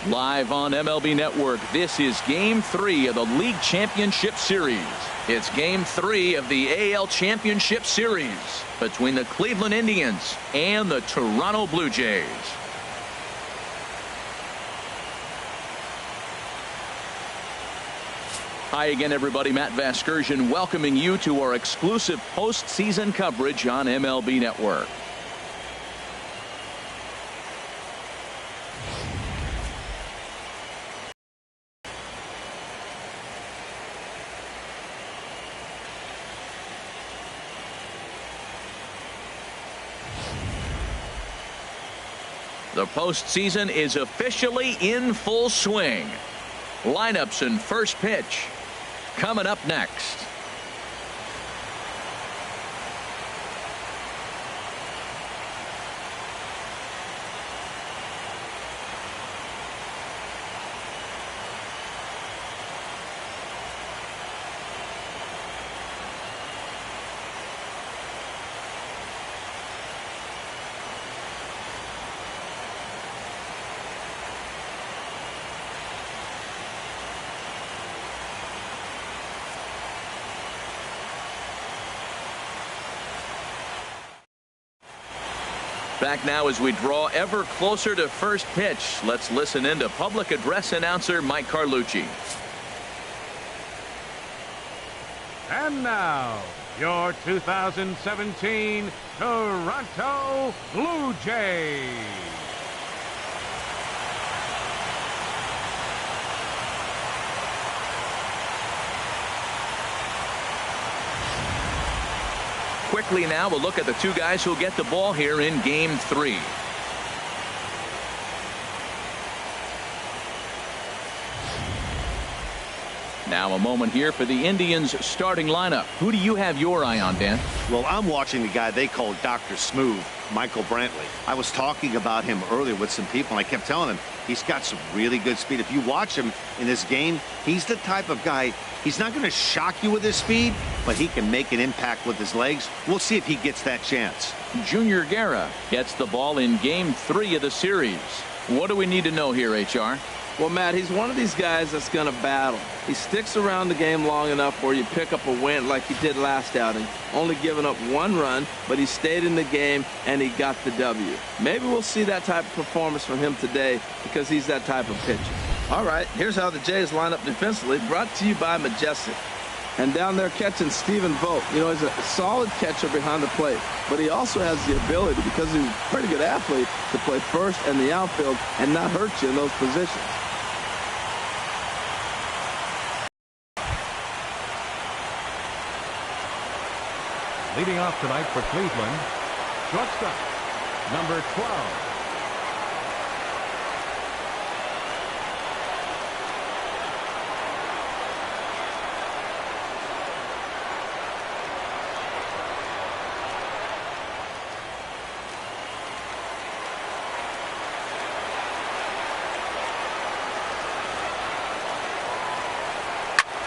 Live on MLB Network, this is Game 3 of the League Championship Series. It's Game 3 of the AL Championship Series between the Cleveland Indians and the Toronto Blue Jays. Hi again, everybody. Matt Vasgersian welcoming you to our exclusive postseason coverage on MLB Network. The postseason is officially in full swing. Lineups and first pitch coming up next. Back now as we draw ever closer to first pitch. Let's listen in to public address announcer Mike Carlucci. And now, your 2017 Toronto Blue Jays. Quickly now, we'll look at the two guys who'll get the ball here in Game 3. Now a moment here for the Indians starting lineup. Who do you have your eye on, Dan? Well, I'm watching the guy they call Dr. Smooth, Michael Brantley. I was talking about him earlier with some people, and I kept telling them he's got some really good speed. If you watch him in this game, he's the type of guy, he's not going to shock you with his speed, but he can make an impact with his legs. We'll see if he gets that chance. Junior Guerra gets the ball in Game 3 of the series. What do we need to know here, HR? Well, Matt, he's one of these guys that's going to battle. He sticks around the game long enough where you pick up a win like he did last outing. Only giving up one run, but he stayed in the game and he got the W. Maybe we'll see that type of performance from him today because he's that type of pitcher. All right, here's how the Jays line up defensively, brought to you by Majestic. And down there catching Stephen Vogt. You know, he's a solid catcher behind the plate, but he also has the ability, because he's a pretty good athlete, to play first and the outfield and not hurt you in those positions. Leading off tonight for Cleveland, shortstop, number 12.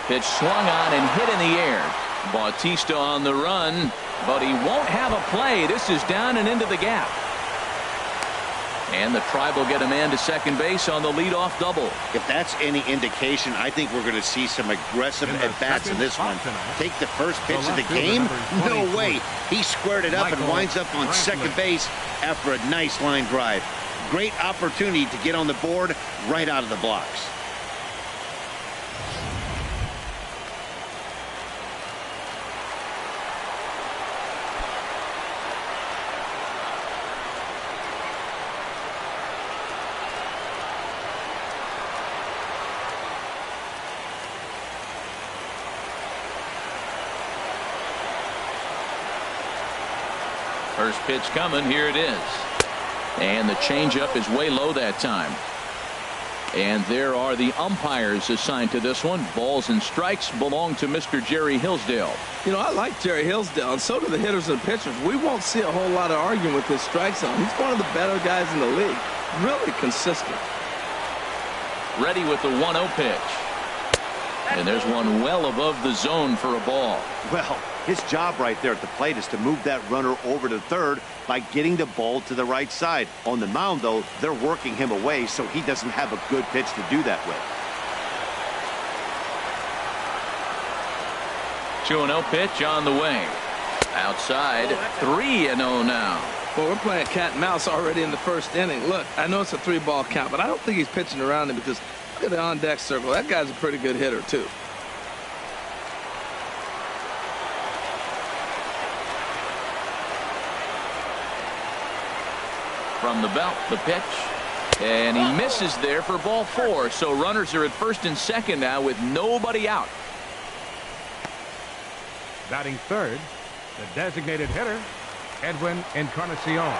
Pitch swung on and hit in the air. Bautista on the run, but he won't have a play. This is down and into the gap. And the Tribe will get a man to second base on the leadoff double. If that's any indication, I think we're going to see some aggressive at-bats in this one. Take the first pitch of the game? No way. He squared it up and winds up on second base after a nice line drive. Great opportunity to get on the board right out of the blocks. First pitch coming. Here it is. And the changeup is way low that time. And there are the umpires assigned to this one. Balls and strikes belong to Mr. Jerry Hillsdale. You know, I like Jerry Hillsdale, and so do the hitters and pitchers. We won't see a whole lot of arguing with this strike zone. He's one of the better guys in the league. Really consistent. Ready with the 1-0 pitch. And there's one well above the zone for a ball. Well, his job right there at the plate is to move that runner over to third by getting the ball to the right side. On the mound, though, they're working him away, so he doesn't have a good pitch to do that with. 2-0 pitch on the way. Outside, 3-0 now. Well, we're playing cat and mouse already in the first inning. Look, I know it's a 3-ball count, but I don't think he's pitching around him because look at the on-deck circle. That guy's a pretty good hitter, too. From the belt, the pitch. And he misses there for ball 4. So runners are at first and second now with nobody out. Batting third, the designated hitter, Edwin Encarnacion.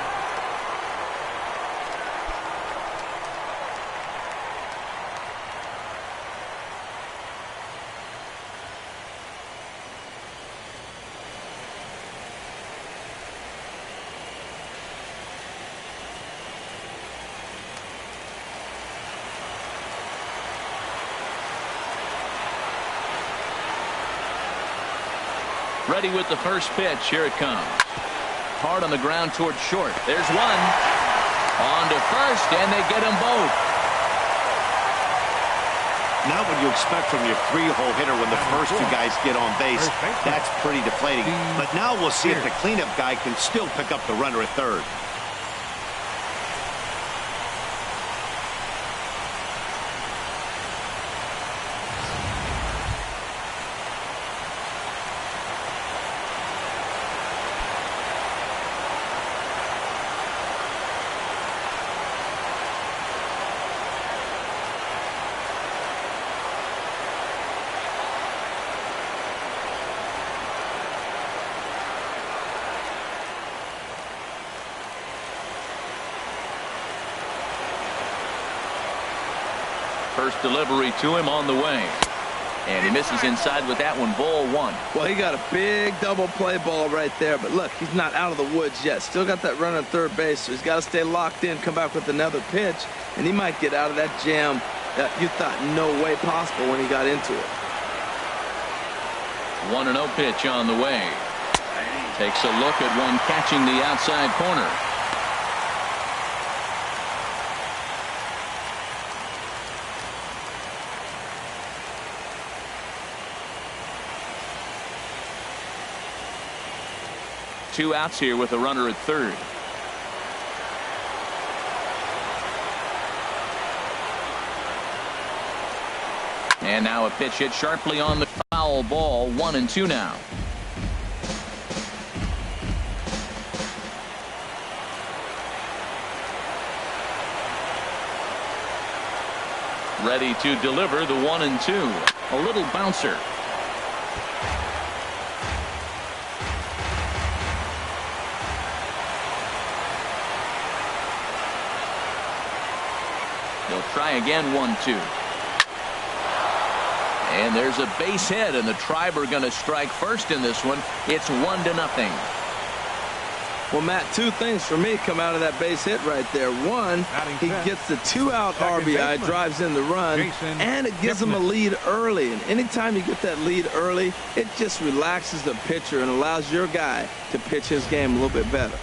Ready with the first pitch. Here it comes. Hard on the ground towards short. There's one. On to first, and they get them both. Not what you expect from your 3-hole hitter when the first 2 guys get on base. That's pretty deflating. But now we'll see if the cleanup guy can still pick up the runner at third. First delivery to him on the way. And he misses inside with that one. Ball 1. Well, he got a big double play ball right there. But look, he's not out of the woods yet. Still got that runner at third base. So he's got to stay locked in, come back with another pitch. And he might get out of that jam that you thought no way possible when he got into it. 1-0 pitch on the way. Takes a look at one catching the outside corner. Two outs here with a runner at third. And now a pitch hit sharply on the foul ball. 1-2 now. Ready to deliver the 1-2. A little bouncer. They'll try again. 1-2. And there's a base hit, and the Tribe are going to strike first in this one. It's 1-0. Well, Matt, 2 things for me come out of that base hit right there. One, he gets the 2-out RBI, drives in the run, and it gives him a lead early. And anytime you get that lead early, it just relaxes the pitcher and allows your guy to pitch his game a little bit better.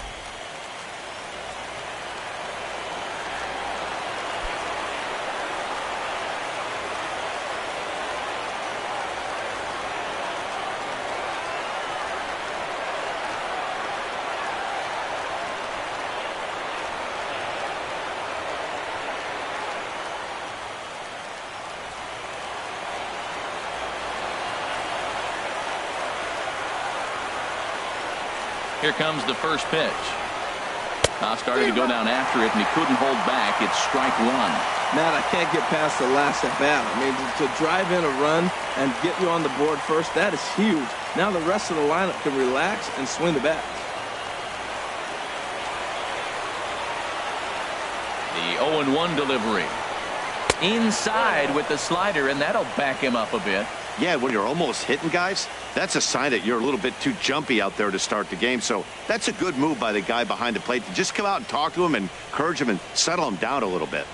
Here comes the first pitch. Started to go down after it, and he couldn't hold back. It's strike 1. Matt, I can't get past the last at bat. I mean, to drive in a run and get you on the board first, that is huge. Now the rest of the lineup can relax and swing the bat. The 0-1 delivery. Inside with the slider, and that'll back him up a bit. Yeah, when you're almost hitting guys, that's a sign that you're a little bit too jumpy out there to start the game. So that's a good move by the guy behind the plate to just come out and talk to him and encourage him and settle him down a little bit.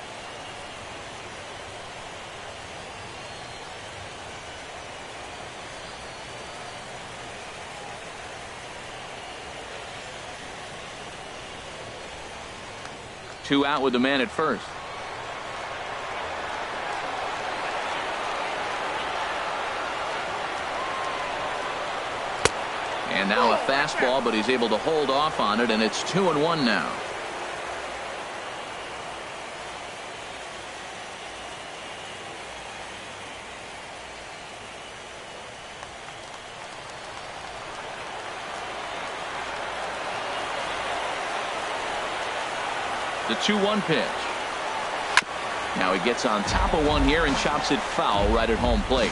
2 out with the man at first. And now a fastball, but he's able to hold off on it, and it's 2-1 now. The 2-1 pitch. Now he gets on top of one here and chops it foul right at home plate.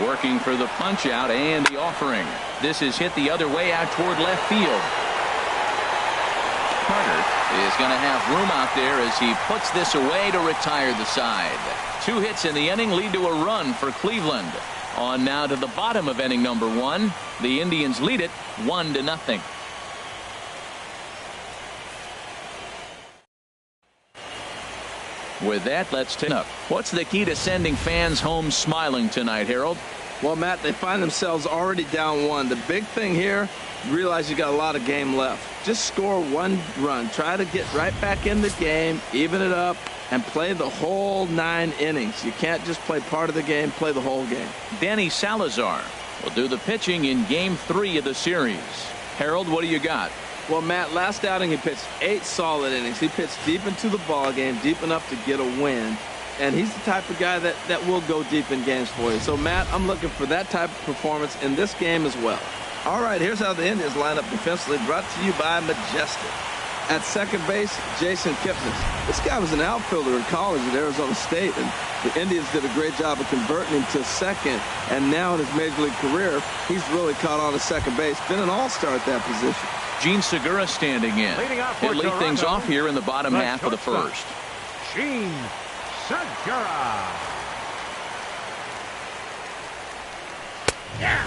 Working for the punch out and the offering. This is hit the other way out toward left field. Carter is going to have room out there as he puts this away to retire the side. 2 hits in the inning lead to a run for Cleveland. On now to the bottom of inning number 1. The Indians lead it 1-0. With that, let's take up. What's the key to sending fans home smiling tonight, Harold? Well, Matt, they find themselves already down 1. The big thing here, realize you got a lot of game left. Just score 1 run. Try to get right back in the game, even it up, and play the whole 9 innings. You can't just play part of the game, play the whole game. Danny Salazar will do the pitching in Game 3 of the series. Harold, what do you got? Well, Matt, last outing he pitched 8 solid innings. He pitched deep into the ball game, deep enough to get a win. And he's the type of guy that will go deep in games for you. So, Matt, I'm looking for that type of performance in this game as well. All right, here's how the Indians line up defensively, brought to you by Majestic. At second base, Jason Kipnis. This guy was an outfielder in college at Arizona State, and the Indians did a great job of converting him to second. And now in his major league career, he's really caught on to second base. Been an all-star at that position. Gene Segura standing in. He'll lead things off here in the bottom half of the first. Gene Segura.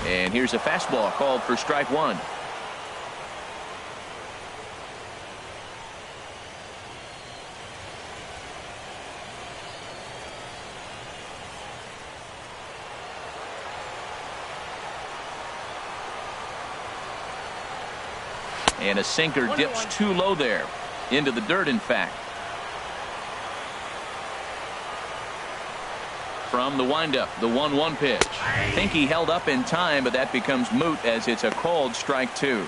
And here's a fastball called for strike 1. And a sinker dips too low there. Into the dirt, in fact. From the windup, the 1-1 pitch. I think he held up in time, but that becomes moot as it's a called strike 2.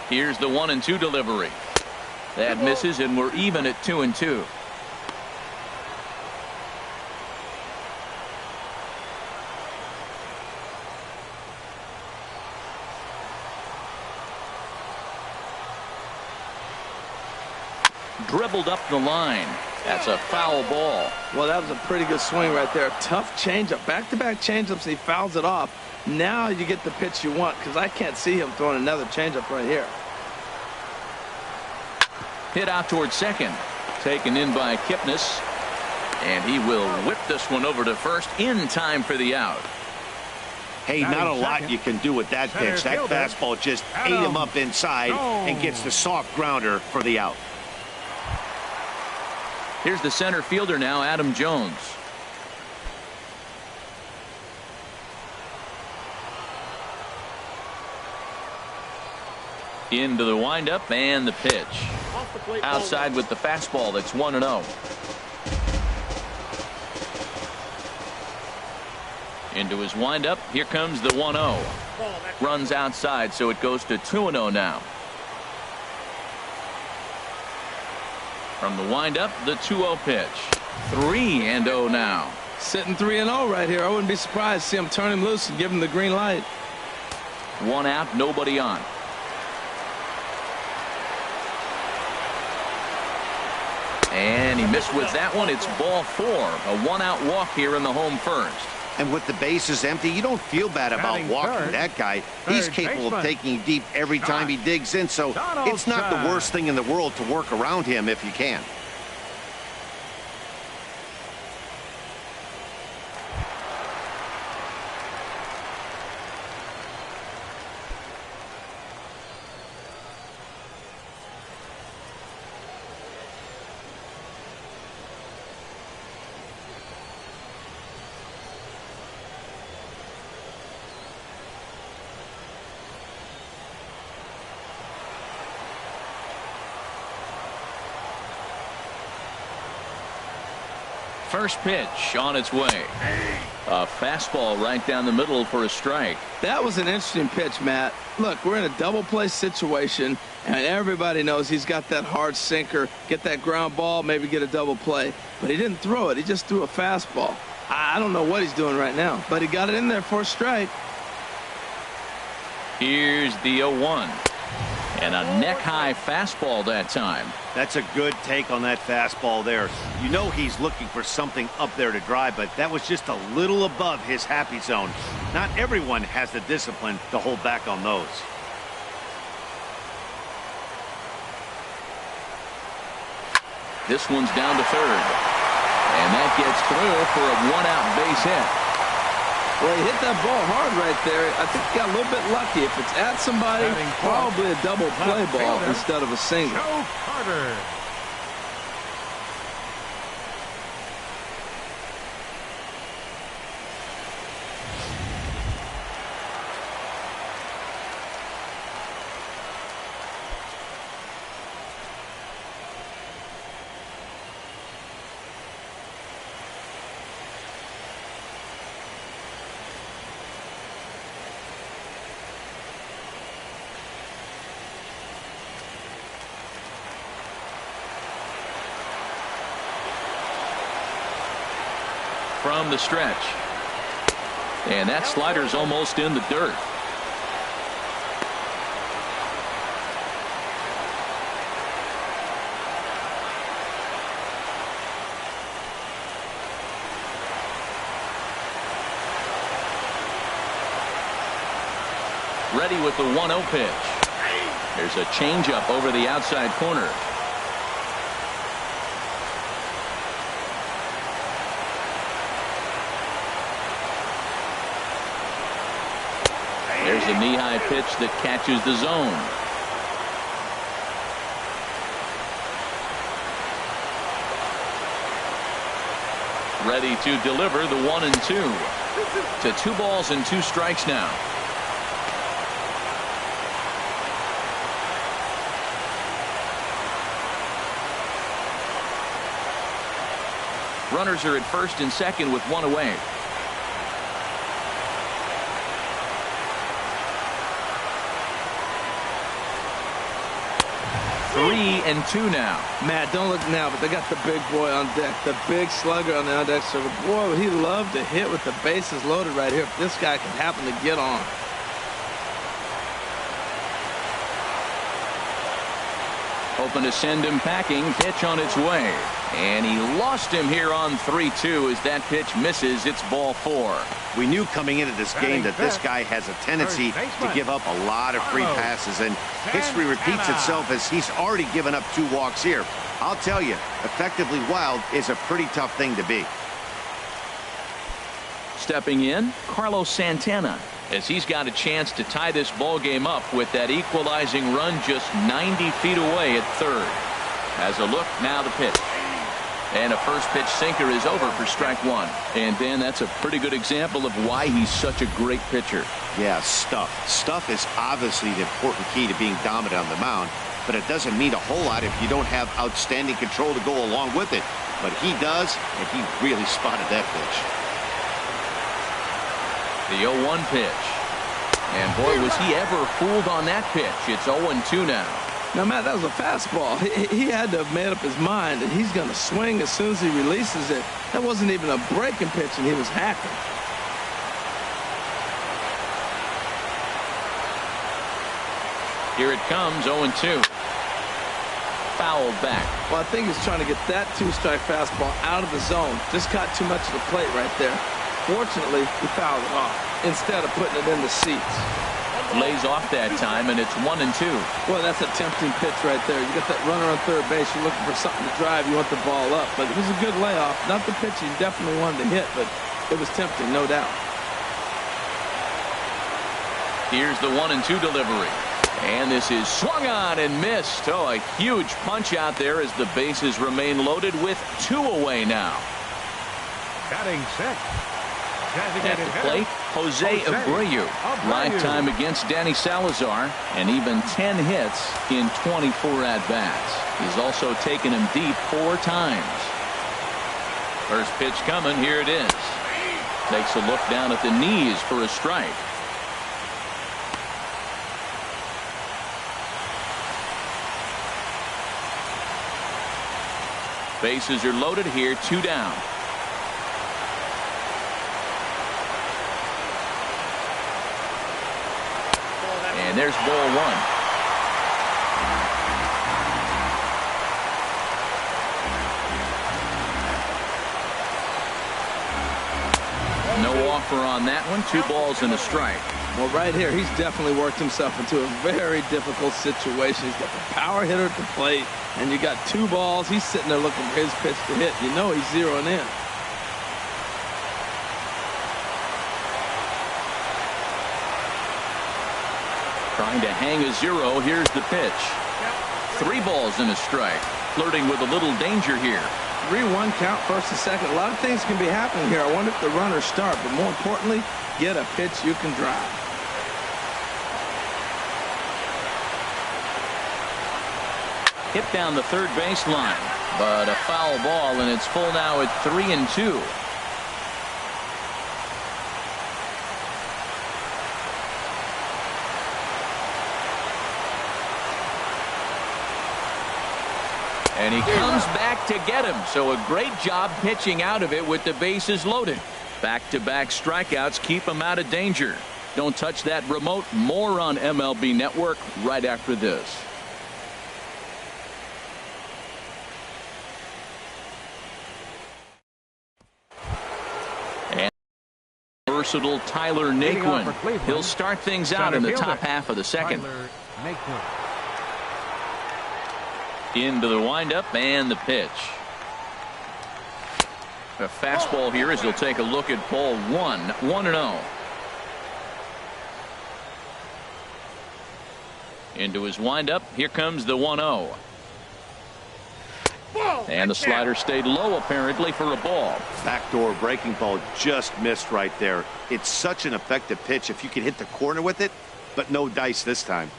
Here's the 1-2 delivery. That misses, and we're even at 2-2. Dribbled up the line. That's a foul ball. Well, that was a pretty good swing right there. Tough changeup. Back-to-back changeups. He fouls it off. Now you get the pitch you want, because I can't see him throwing another changeup right here. Hit out towards second. Taken in by Kipnis. And he will whip this one over to first in time for the out. Hey, not a lot you can do with that pitch. That fastball just ate him up inside and gets the soft grounder for the out. Here's the center fielder now, Adam Jones. Into the windup and the pitch. Outside with the fastball. That's 1-0. Into his windup. Here comes the 1-0. Runs outside, so it goes to 2-0 now. From the windup, the 2-0 pitch. 3-0 now. Sitting 3-0 right here. I wouldn't be surprised to see him turn him loose and give him the green light. 1 out, nobody on. And he missed with that one. It's ball 4. A 1-out walk here in the home first. And with the bases empty, you don't feel bad about walking that guy. He's capable of taking deep every time he digs in, so it's not the worst thing in the world to work around him if you can. First pitch on its way. A fastball right down the middle for a strike. That was an interesting pitch, Matt. Look, we're in a double play situation, and everybody knows he's got that hard sinker. Get that ground ball, maybe get a double play. But he didn't throw it. He just threw a fastball. I don't know what he's doing right now, but he got it in there for a strike. Here's the 0-1. And a neck-high fastball that time. That's a good take on that fastball there. You know he's looking for something up there to drive, but that was just a little above his happy zone. Not everyone has the discipline to hold back on those. This one's down to third. And that gets through for a one-out base hit. Well, he hit that ball hard right there. I think he got a little bit lucky. If it's at somebody, probably a double play ball instead of a single. Joe Carter. From the stretch. And that slider's almost in the dirt. Ready with the 1-0 pitch. There's a changeup over the outside corner. There's a knee-high pitch that catches the zone. Ready to deliver the 1-2. To 2 balls and 2 strikes now. Runners are at first and second with 1 away. 3-2 now. Matt, don't look now, but they got the big boy on deck, the big slugger on the on deck circle. Boy, would he love to hit with the bases loaded right here if this guy can happen to get on. Hoping to send him packing. Pitch on its way. And he lost him here on 3-2 as that pitch misses. It's ball 4. We knew coming into this game that this guy has a tendency to give up a lot of free passes, and history repeats itself as he's already given up 2 walks here. I'll tell you, effectively wild is a pretty tough thing to be. Stepping in, Carlos Santana, as he's got a chance to tie this ball game up with that equalizing run just 90 feet away at third. Has a look, now the pitch. And a first pitch sinker is over for strike 1. And Dan, that's a pretty good example of why he's such a great pitcher. Yeah, stuff. Stuff is obviously the important key to being dominant on the mound, but it doesn't mean a whole lot if you don't have outstanding control to go along with it. But he does, and he really spotted that pitch. The 0-1 pitch. And boy, was he ever fooled on that pitch. It's 0-2 now. Now, Matt, that was a fastball. He had to have made up his mind that he's going to swing as soon as he releases it. That wasn't even a breaking pitch, and he was hacking. Here it comes, 0-2. Fouled back. Well, I think he's trying to get that 2-strike fastball out of the zone. Just caught too much of the plate right there. Fortunately, he fouled it off instead of putting it in the seats. Lays off that time, and it's 1-2. Boy, that's a tempting pitch right there. You got that runner on third base. You're looking for something to drive. You want the ball up. But it was a good layoff. Not the pitch he definitely wanted to hit, but it was tempting, no doubt. Here's the 1-2 delivery. And this is swung on and missed. Oh, a huge punch out there as the bases remain loaded with 2 away now. Batting sixth. At the plate, Jose Abreu. Lifetime against Danny Salazar, and even 10 hits in 24 at-bats. He's also taken him deep 4 times. First pitch coming. Here it is. Takes a look down at the knees for a strike. Bases are loaded here. 2 down. And there's ball 1. No offer on that one. 2 balls and a strike. Well, right here, he's definitely worked himself into a very difficult situation. He's got the power hitter at the plate, and you got 2 balls. He's sitting there looking for his pitch to hit. You know he's zeroing in. Trying to hang a 0. Here's the pitch. 3 balls and a strike. Flirting with a little danger here. 3-1 count, first and second. A lot of things can be happening here. I wonder if the runners start, but more importantly, get a pitch you can drive. Hit down the third baseline, but a foul ball, and it's full now at 3-2. And he comes back to get him. So a great job pitching out of it with the bases loaded. Back-to-back strikeouts keep him out of danger. Don't touch that remote. More on MLB Network right after this. And versatile Tyler Naquin. He'll start things out in the top half of the second. Into the windup and the pitch. A fastball here as he'll take a look at ball 1. 1-0. Into his windup. Here comes the 1-0. And the slider stayed low apparently for a ball. Backdoor breaking ball just missed right there. It's such an effective pitch if you can hit the corner with it, but no dice this time.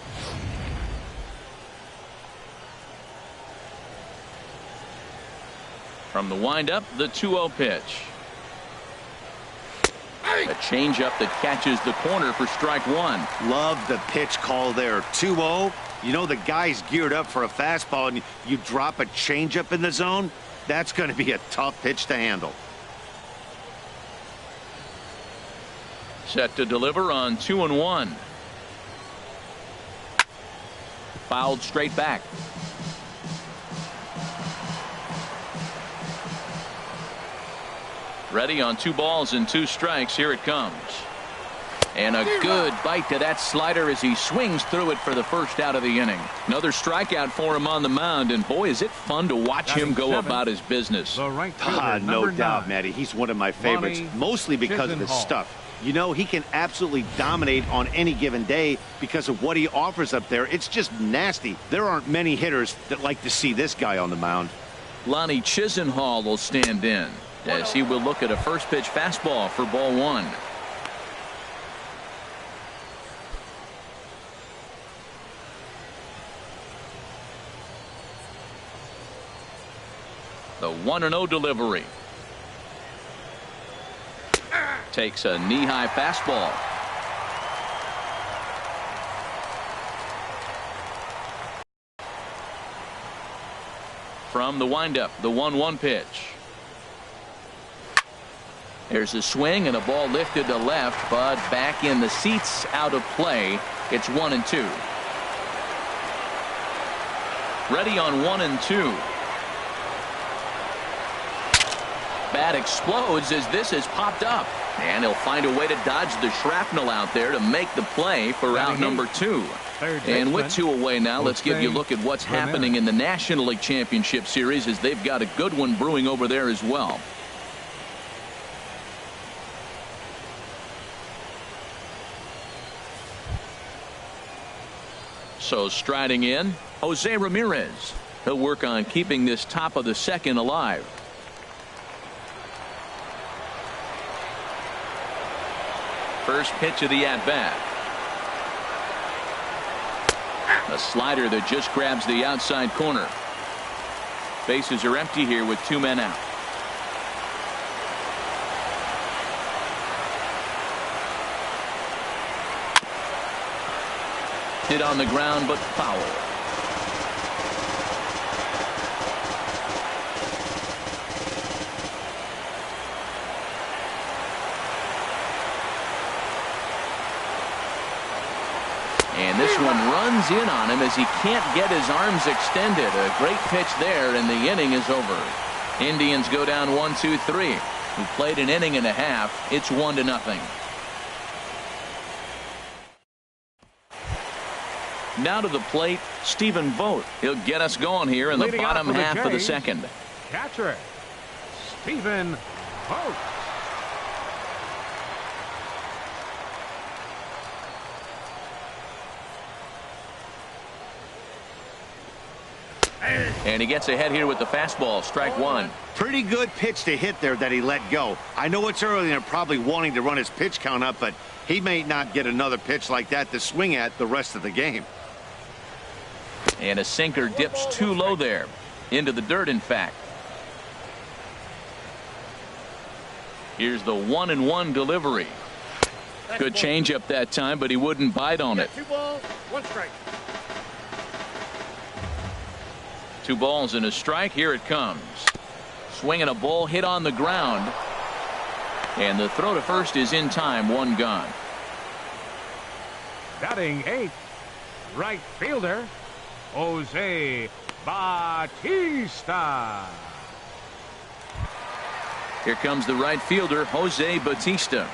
From the windup, the 2-0 pitch. A changeup that catches the corner for strike 1. Love the pitch call there. 2-0. You know the guy's geared up for a fastball, and you drop a changeup in the zone. That's going to be a tough pitch to handle. Set to deliver on 2-1. Fouled straight back. Ready on 2 balls and 2 strikes. Here it comes. And a good bite to that slider as he swings through it for the first out of the inning. Another strikeout for him on the mound, and boy, is it fun to watch him go about his business. No doubt, Matty. He's one of my favorites, mostly because of his stuff. You know, he can absolutely dominate on any given day because of what he offers up there. It's just nasty. There aren't many hitters that like to see this guy on the mound. Lonnie Chisenhall will stand in as he will look at a first pitch fastball for ball 1. The 1-0 delivery. Takes a knee-high fastball. From the windup, the 1-1 pitch. There's a swing and a ball lifted to left, but back in the seats, out of play. It's 1-2. Ready on 1-2. Bat explodes as this has popped up, and he'll find a way to dodge the shrapnel out there to make the play for out number 2. And with 2 away now, let's give you a look at what's happening in the National League Championship Series, as they've got a good one brewing over there as well. So striding in, Jose Ramirez. He'll work on keeping this top of the second alive. First pitch of the at-bat. A slider that just grabs the outside corner. Bases are empty here with 2 men out. Hit on the ground, but foul. And this one runs in on him as he can't get his arms extended. A great pitch there, and the inning is over. Indians go down 1-2-3. We played an inning and a half. It's 1-0. Now to the plate, Stephen Vogt. He'll get us going here in the bottom half of the second. Catcher, Stephen Vogt. And he gets ahead here with the fastball, strike one. Pretty good pitch to hit there that he let go. I know it's early and they're probably wanting to run his pitch count up, but he may not get another pitch like that to swing at the rest of the game. And a sinker dips too low there. Into the dirt, in fact. Here's the 1-1 delivery. Good changeup that time, but he wouldn't bite on it. 2 balls, 1 strike. 2 balls and a strike. Here it comes. Swinging a ball hit on the ground. And the throw to first is in time. 1 gone. Batting 8th, right fielder, Jose Bautista. Here comes the right fielder, Jose Bautista.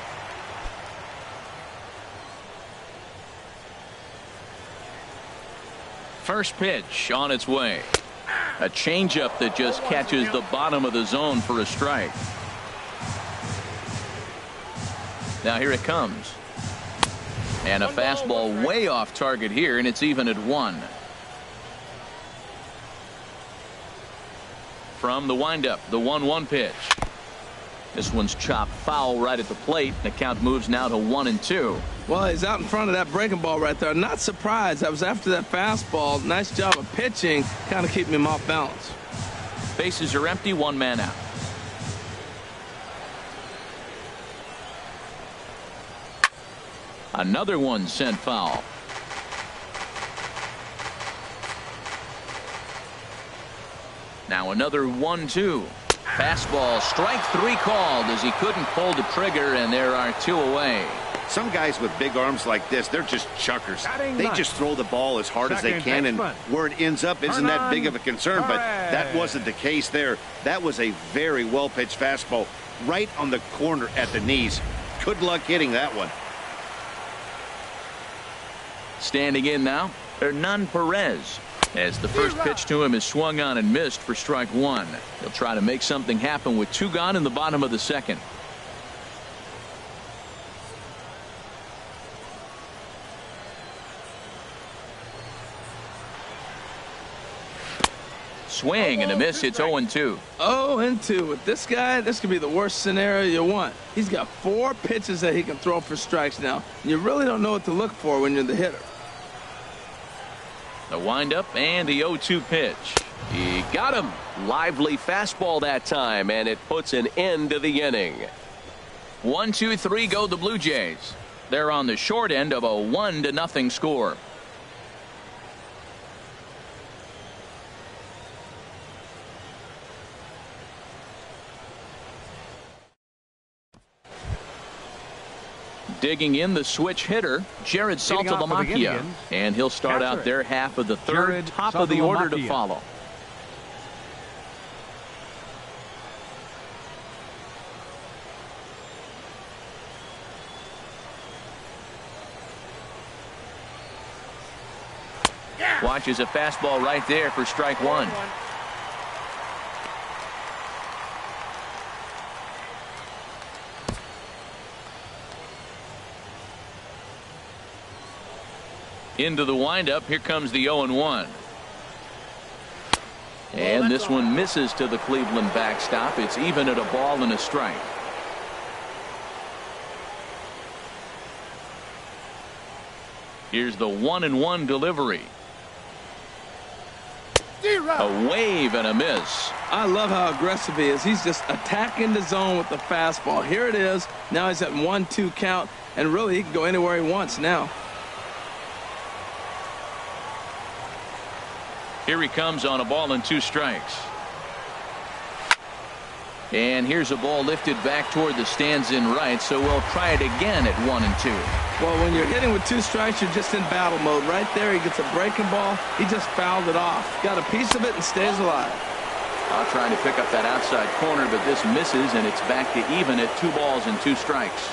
First pitch on its way. A changeup that just catches the bottom of the zone for a strike. Now here it comes. And a fastball way off target here, and it's even at 1. From the windup, the 1-1 pitch. This one's chopped foul right at the plate. The count moves now to 1-2. Well, he's out in front of that breaking ball right there. Not surprised. That was after that fastball. Nice job of pitching, kind of keeping him off balance. Bases are empty, 1 man out. Another one sent foul. Now another 1-2. Fastball, strike 3 called as he couldn't pull the trigger, and there are 2 away. Some guys with big arms like this, they're just chuckers. They just throw the ball as hard as they can, and where it ends up isn't that big of a concern, but that wasn't the case there. That was a very well-pitched fastball right on the corner at the knees. Good luck hitting that one. Standing in now, Hernan Perez. As the first pitch to him is swung on and missed for strike 1. He'll try to make something happen with 2 gone in the bottom of the second. Swing and a miss. It's 0-2. 0-2. With this guy, this could be the worst scenario you want. He's got 4 pitches that he can throw for strikes now. You really don't know what to look for when you're the hitter. The windup and the 0-2 pitch. He got him. Lively fastball that time, and it puts an end to the inning. 1-2-3 go the Blue Jays. They're on the short end of a 1-0 score. Digging in the switch hitter, Jared Saltalamacchia, and he'll start out their half of the third. Top of the order to follow. Watches a fastball right there for strike 1. Into the windup. Here comes the 0-1. And this one misses to the Cleveland backstop. It's even at a ball and a strike. Here's the 1-1 delivery. A wave and a miss. I love how aggressive he is. He's just attacking the zone with the fastball. Here it is. Now he's at 1-2 count, and really he can go anywhere he wants now. Here he comes on a ball and 2 strikes. And here's a ball lifted back toward the stands in right, so we'll try it again at 1 and 2. Well, when you're hitting with 2 strikes, you're just in battle mode. Right there, he gets a breaking ball. He just fouled it off. Got a piece of it and stays alive. Trying to pick up that outside corner, but this misses, and it's back to even at 2 balls and 2 strikes.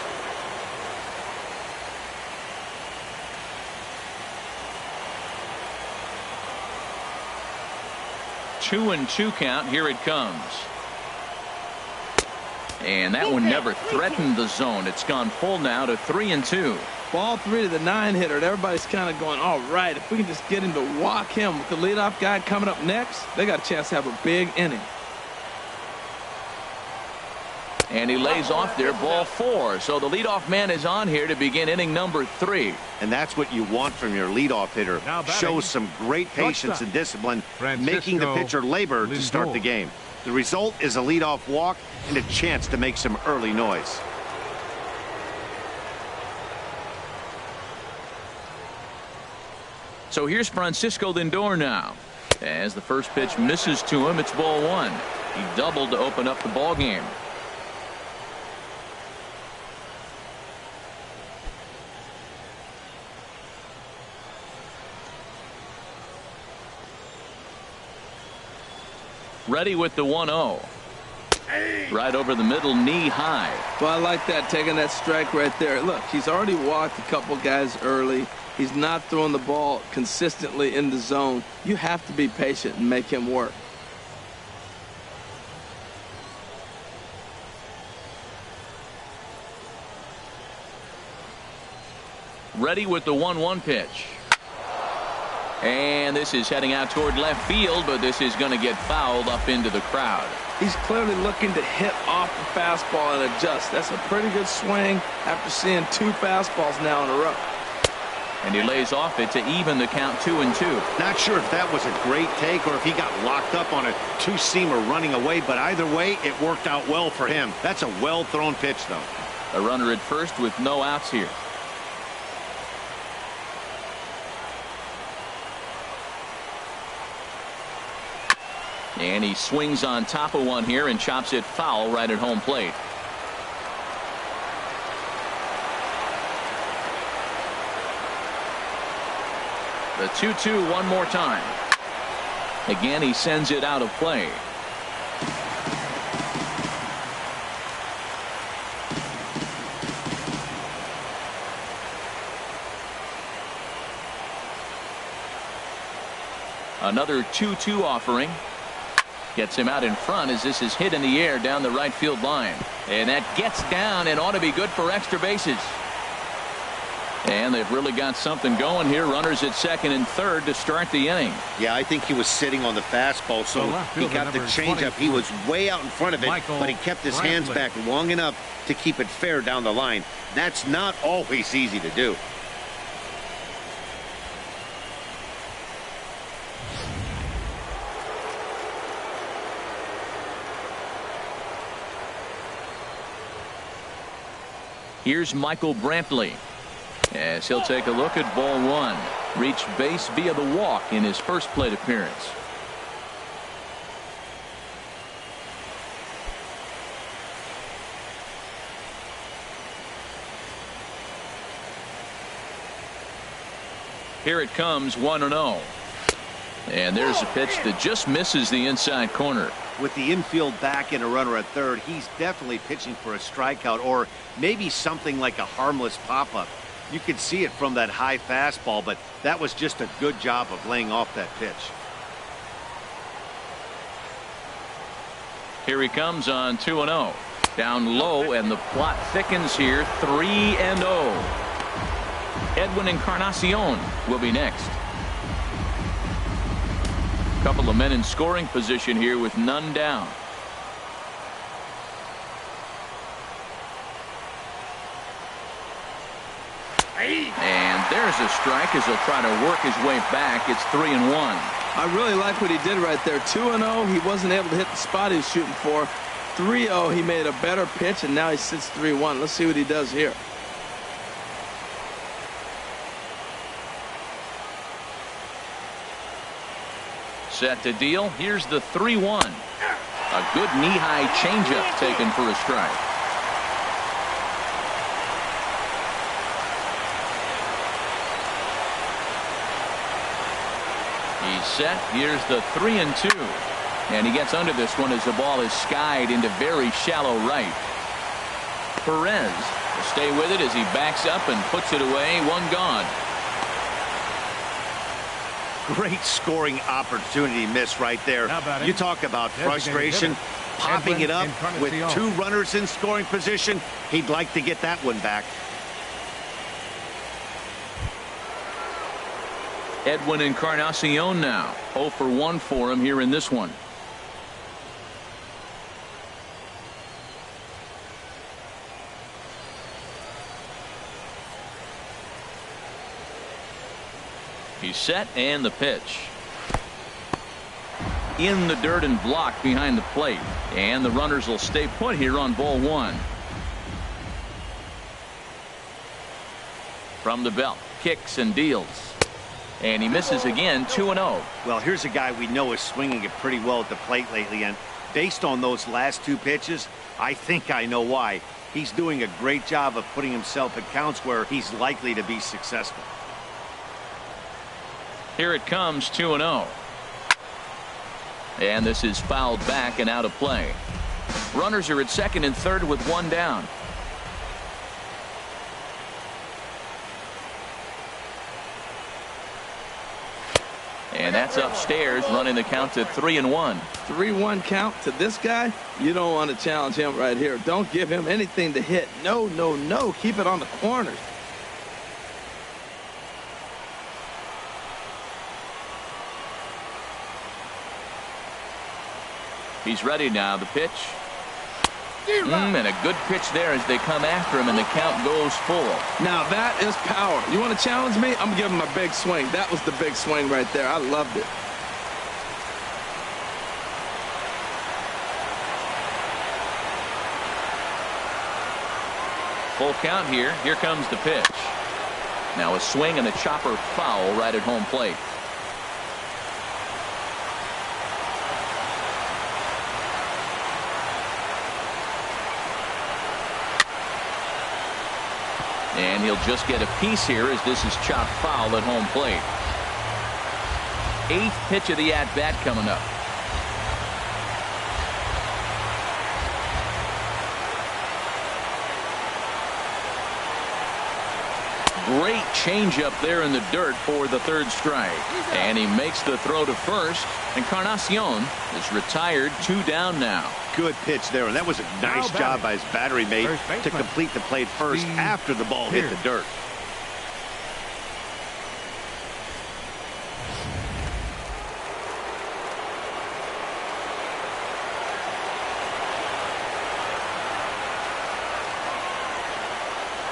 Two and 2 count. Here it comes. And that one never threatened the zone. It's gone full now to 3 and 2. Ball 3 to the 9 hitter, and everybody's kind of going, all right, if we can just get him to walk him with the leadoff guy coming up next, they got a chance to have a big inning. And he lays off there, ball 4. So the leadoff man is on here to begin inning number 3. And that's what you want from your leadoff hitter. Shows some great patience and discipline, making the pitcher labor to start the game. The result is a leadoff walk and a chance to make some early noise. So here's Francisco Lindor now. As the first pitch misses to him, it's ball 1. He doubled to open up the ball game. Ready with the 1-0. Right over the middle, knee high. Well, I like that, taking that strike right there. Look, he's already walked a couple guys early. He's not throwing the ball consistently in the zone. You have to be patient and make him work. Ready with the 1-1 pitch. And this is heading out toward left field, but this is going to get fouled up into the crowd. He's clearly looking to hit off the fastball and adjust. That's a pretty good swing after seeing 2 fastballs now in a row. And he lays off it to even the count 2 and 2. Not sure if that was a great take or if he got locked up on a 2-seamer running away, but either way, it worked out well for him. That's a well-thrown pitch, though. A runner at first with no outs here. And he swings on top of one here and chops it foul right at home plate. The 2-2 one more time. Again, he sends it out of play. Another 2-2 offering. Gets him out in front as this is hit in the air down the right field line. And that gets down and ought to be good for extra bases. And they've really got something going here. Runners at second and third to start the inning. Yeah, I think he was sitting on the fastball, so he got the changeup. He was way out in front of it, but he kept his hands back long enough to keep it fair down the line. That's not always easy to do. Here's Michael Brantley as he'll take a look at ball 1. Reached base via the walk in his first plate appearance. Here it comes, 1-0. And there's a pitch that just misses the inside corner. With the infield back and a runner at third, he's definitely pitching for a strikeout or maybe something like a harmless pop-up. You could see it from that high fastball, but that was just a good job of laying off that pitch. Here he comes on 2-0. Down low, and the plot thickens here. 3-0. Edwin Encarnacion will be next. Couple of men in scoring position here with none down. And there's a strike as he'll try to work his way back. It's 3-1. I really like what he did right there. 2-0, he wasn't able to hit the spot he was shooting for. 3-0, he made a better pitch, and now he sits 3-1. Let's see what he does here. Set to deal. Here's the 3-1. A good knee-high changeup taken for a strike. He's set. Here's the 3-2. And he gets under this one as the ball is skied into very shallow right. Perez will stay with it as he backs up and puts it away. One gone. Great scoring opportunity miss right there. You talk about frustration, popping it up with 2 runners in scoring position. He'd like to get that one back. Edwin Encarnacion now 0 for 1 for him here in this one. He's set, and the pitch. In the dirt and blocked behind the plate. And the runners will stay put here on ball 1. From the belt, kicks and deals. And he misses again, 2-0. Well, here's a guy we know is swinging it pretty well at the plate lately, and based on those last 2 pitches, I think I know why. He's doing a great job of putting himself at counts where he's likely to be successful. Here it comes, 2-0. And this is fouled back and out of play. Runners are at second and third with 1 down. And that's upstairs, running the count to 3-1. 3-1 count to this guy. You don't want to challenge him right here. Don't give him anything to hit. No, no, no. Keep it on the corners. He's ready now. The pitch. And a good pitch there as they come after him, and the count goes full. Now that is power. You want to challenge me? I'm going to give him a big swing. That was the big swing right there. I loved it. Full count here. Here comes the pitch. Now a swing and a chopper foul right at home plate. And he'll just get a piece here as this is chopped foul at home plate. 8th pitch of the at-bat coming up. Great changeup there in the dirt for the 3rd strike. And he makes the throw to first. Encarnacion is retired, 2 down now. Good pitch there, and that was a nice job by his battery mate to complete the play first after the ball hit the dirt.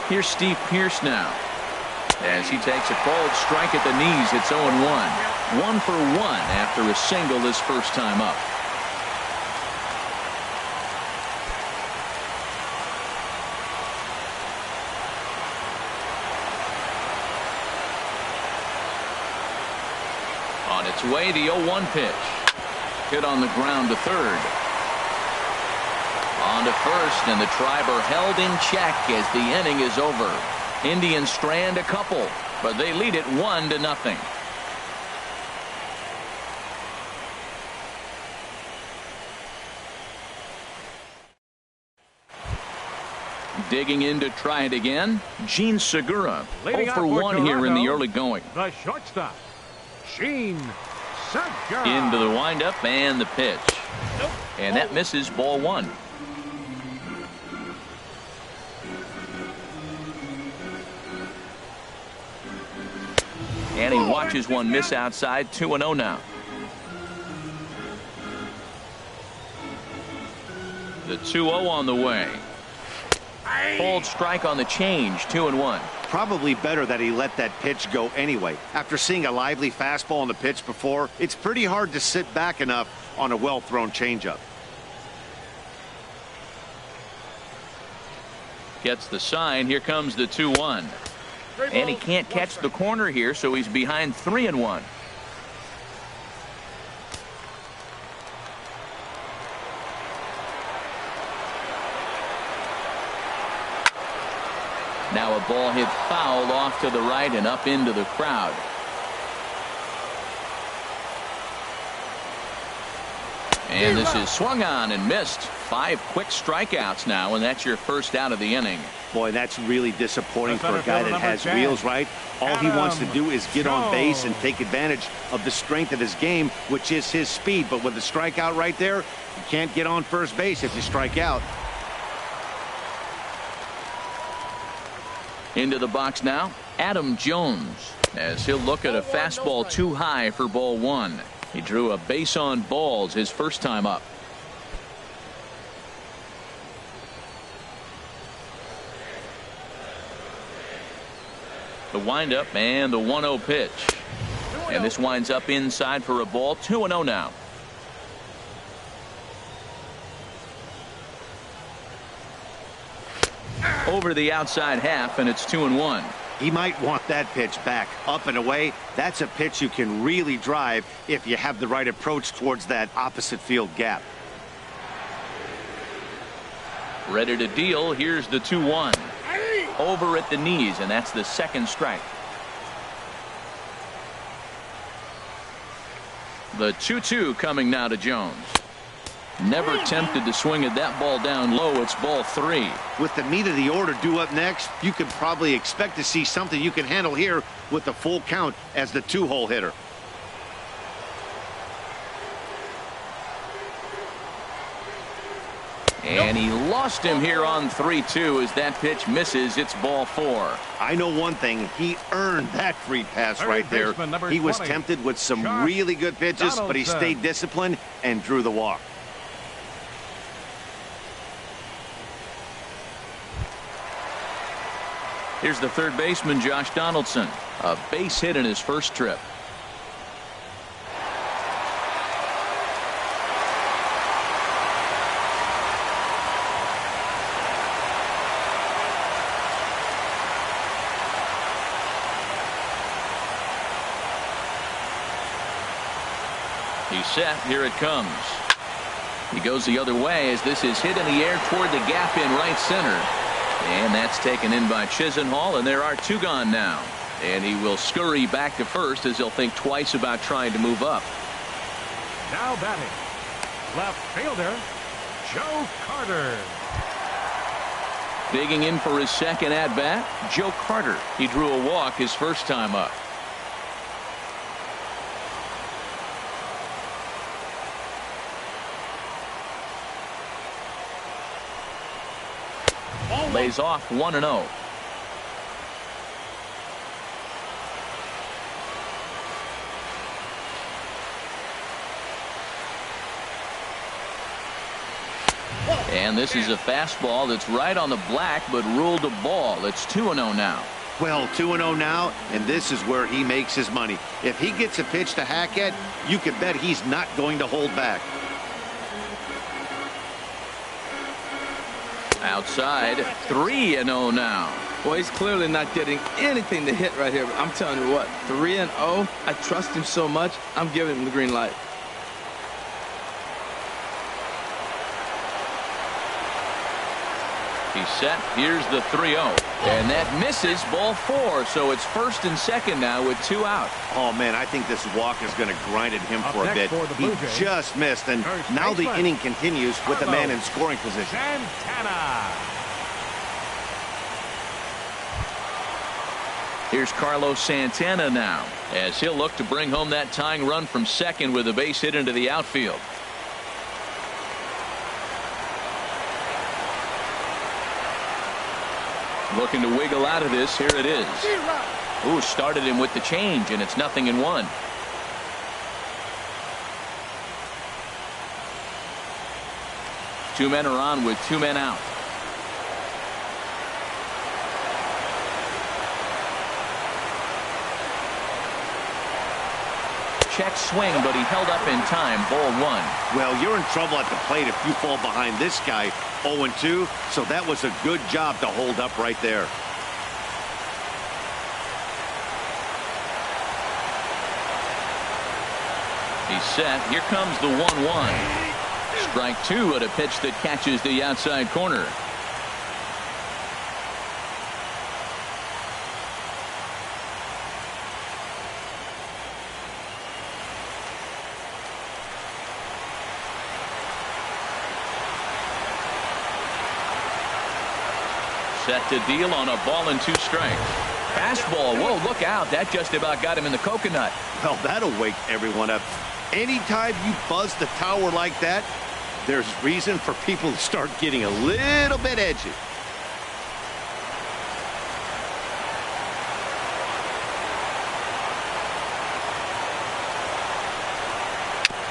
Here's Steve Pearce now. As he takes a called strike at the knees, it's 0-1. 1 for 1 after a single this first time up. On its way, the 0-1 pitch. Hit on the ground to third. On to first, and the Triber held in check as the inning is over. Indians strand a couple, but they lead it 1-0. Digging in to try it again, Gene Segura. 0 for 1 here in the early going. The shortstop, Gene Segura. Into the windup and the pitch. And that misses, ball 1. And he watches one miss outside. 2-0 now. The 2-0 on the way. Pulled strike on the change. 2-1. Probably better that he let that pitch go anyway. After seeing a lively fastball on the pitch before, it's pretty hard to sit back enough on a well-thrown changeup. Gets the sign. Here comes the 2-1. And he can't catch the corner here, so he's behind 3-1. Now a ball hit foul off to the right and up into the crowd. And this is swung on and missed. 5 quick strikeouts now, and that's your first out of the inning. Boy, that's really disappointing for a guy that has wheels, right? All he wants to do is get on base and take advantage of the strength of his game, which is his speed. But with the strikeout right there, you can't get on first base if you strike out. Into the box now, Adam Jones, as he'll look at a fastball too high for ball 1. He drew a base on balls his first time up. The windup and the 1-0 pitch. And this winds up inside for a ball. 2-0 now. Over the outside half, and it's 2-1. He might want that pitch back, up and away. That's a pitch you can really drive if you have the right approach towards that opposite field gap. Ready to deal. Here's the 2-1. Over at the knees, and that's the second strike. The 2-2 coming now to Jones. Never tempted to swing at that ball down low. It's ball 3. With the meat of the order due up next, you can probably expect to see something you can handle here with the full count as the 2-hole hitter. And he lost him here on 3-2 as that pitch misses. It's ball 4. I know one thing. He earned that free pass right there. He was tempted with some really good pitches, but he stayed disciplined and drew the walk. Here's the third baseman, Josh Donaldson. A base hit in his first trip. He's set. Here it comes. He goes the other way as this is hit in the air toward the gap in right center. And that's taken in by Chisenhall, and there are 2 gone now. And he will scurry back to first as he'll think twice about trying to move up. Now batting, left fielder, Joe Carter. Digging in for his second at-bat, Joe Carter. He drew a walk his first time up. Lays off 1-0. And this is a fastball that's right on the black but ruled a ball. It's 2-0 now. Well, 2-0 now, and this is where he makes his money. If he gets a pitch to hack at, you can bet he's not going to hold back. Outside, 3-0 now. Well, he's clearly not getting anything to hit right here. But I'm telling you what, 3-0. I trust him so much. I'm giving him the green light. He's set. Here's the 3-0. And that misses ball 4. So it's first and second now with 2 out. Oh, man, I think this walk is going to grind at him for a bit. He just missed, and now the inning continues with the man in scoring position. Santana. Here's Carlos Santana now, as he'll look to bring home that tying run from second with a base hit into the outfield. Looking to wiggle out of this. Here it is. Ooh, started him with the change, and it's 0-1. Two men are on with 2 men out. Check swing, but he held up in time. Ball 1. Well, you're in trouble at the plate if you fall behind this guy 0-2, so that was a good job to hold up right there. He's set. Here comes the 1-1. Strike 2 at a pitch that catches the outside corner. Set to deal on a ball and 2 strikes. Fastball. Whoa, look out. That just about got him in the coconut. Well, that'll wake everyone up. Anytime you buzz the tower like that, there's reason for people to start getting a little bit edgy.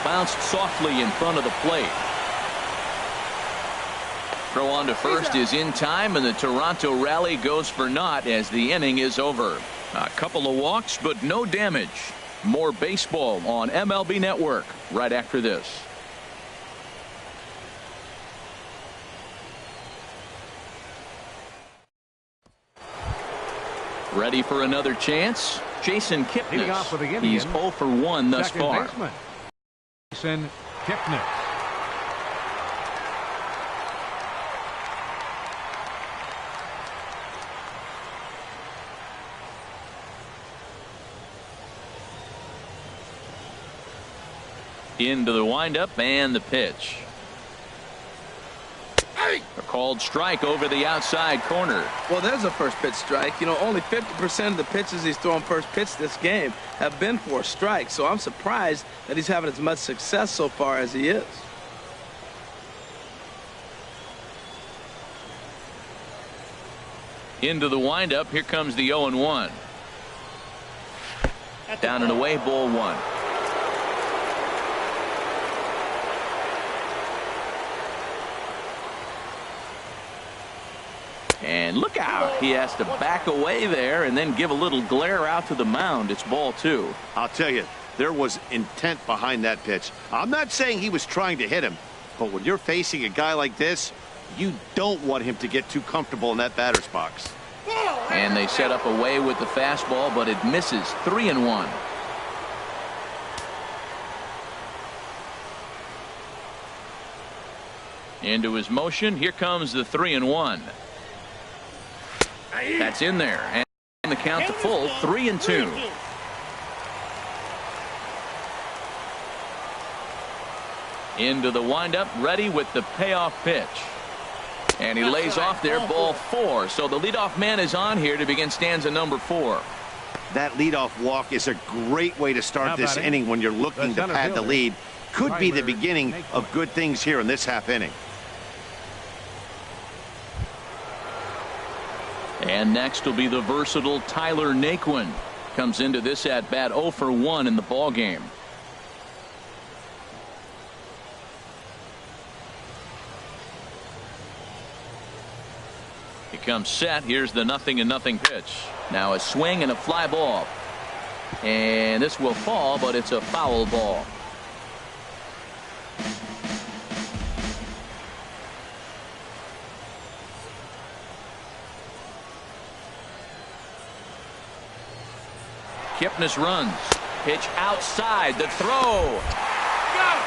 Bounced softly in front of the plate. Throw on to first is in time, and the Toronto rally goes for naught as the inning is over. A couple of walks, but no damage. More baseball on MLB Network right after this. Ready for another chance? Jason Kipnis. He's 0 for 1 thus far. Jason Kipnis. Into the windup and the pitch. A called strike over the outside corner. Well, there's a first pitch strike. You know, only 50% of the pitches he's throwing first pitch this game have been for a strike. So I'm surprised that he's having as much success so far as he is. Into the windup. Here comes the 0-1. Down and away, ball 1. And look out. He has to back away there and then give a little glare out to the mound. It's ball 2. I'll tell you, there was intent behind that pitch. I'm not saying he was trying to hit him, but when you're facing a guy like this, you don't want him to get too comfortable in that batter's box. And they set up away with the fastball, but it misses. 3-1. Into his motion. Here comes the 3-1. That's in there, and the count to full. 3-2. Into the windup, ready with the payoff pitch, and he lays off there. Ball 4. So the leadoff man is on here to begin stanza number 4. That leadoff walk is a great way to start this inning when you're looking to pad the lead. Could be the beginning of good things here in this half inning. And next will be the versatile Tyler Naquin. Comes into this at bat 0 for 1 in the ball game. He comes set. Here's the 0-0 pitch. Now a swing and a fly ball. And this will fall, but it's a foul ball. Kipnis runs. Pitch outside. The throw.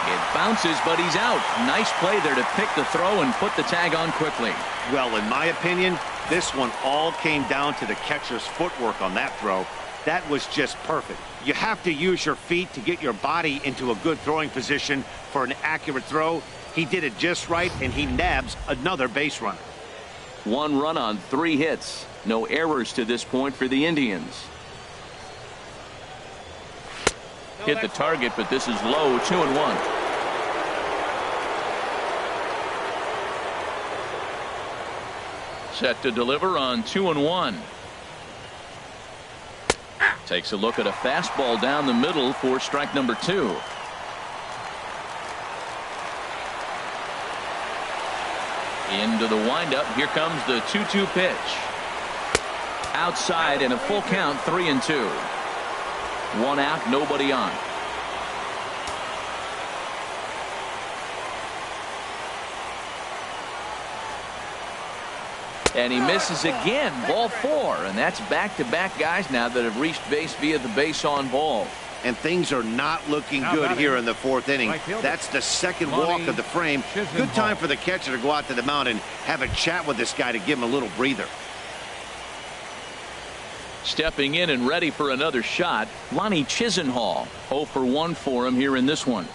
It bounces, but he's out. Nice play there to pick the throw and put the tag on quickly. Well, in my opinion, this one all came down to the catcher's footwork on that throw. That was just perfect. You have to use your feet to get your body into a good throwing position for an accurate throw. He did it just right, and he nabs another base runner. 1 run on 3 hits. No errors to this point for the Indians. Hit the target, but this is low. 2-1. Set to deliver on 2-1. Takes a look at a fastball down the middle for strike number 2. Into the windup. Here comes the 2-2 pitch. Outside and a full count. 3-2. 1 out, nobody on. And he misses again. Ball 4. And that's back-to-back guys now that have reached base via the base on ball. And things are not looking good here in the 4th inning. That's the second walk of the frame. Good time for the catcher to go out to the mound and have a chat with this guy to give him a little breather. Stepping in and ready for another shot, Lonnie Chisenhall. 0 for 1 for him here in this one.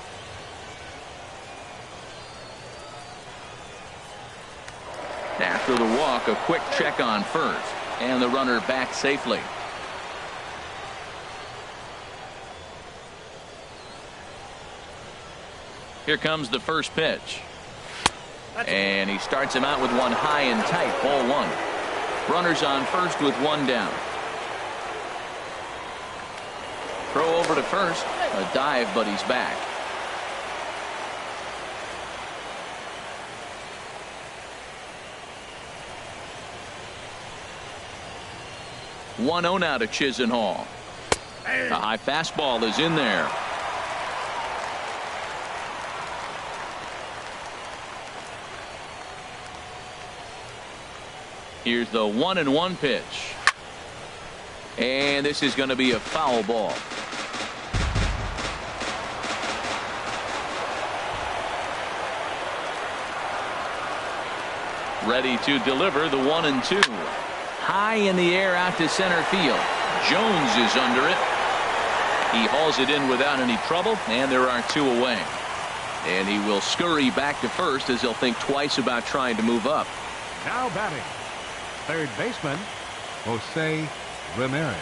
After the walk, a quick check on first, and the runner back safely. Here comes the first pitch. And he starts him out with one high and tight, ball one. Runners on first with one down. Throw over to first. A dive, but he's back. One 0 now to Chisenhall. A high fastball is in there. Here's the 1-1 pitch. And this is going to be a foul ball. Ready to deliver the 1-2. High in the air out to center field. Jones is under it. He hauls it in without any trouble, and there are two away. And he will scurry back to first as he'll think twice about trying to move up. Now batting, third baseman, Jose Ramirez.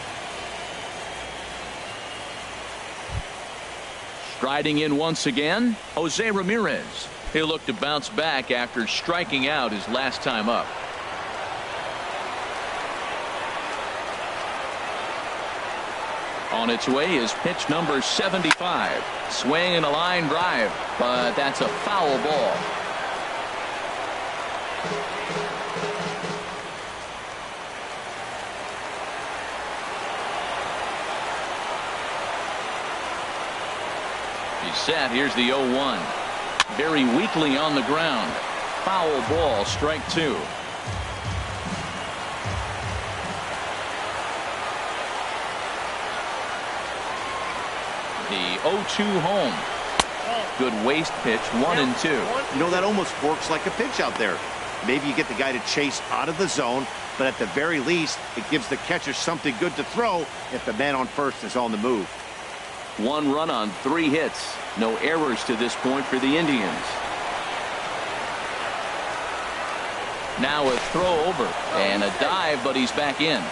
Striding in once again, Jose Ramirez. He'll look to bounce back after striking out his last time up. On its way is pitch number 75. Swing and a line drive, but that's a foul ball. He's set. Here's the 0-1. Very weakly on the ground. Foul ball, strike two. The 0-2 home. Good waste pitch, 1-2. You know, that almost works like a pitch out there. Maybe you get the guy to chase out of the zone, but at the very least, it gives the catcher something good to throw if the man on first is on the move. One run on 3 hits. No errors to this point for the Indians. Now a throw over and a dive, but he's back in.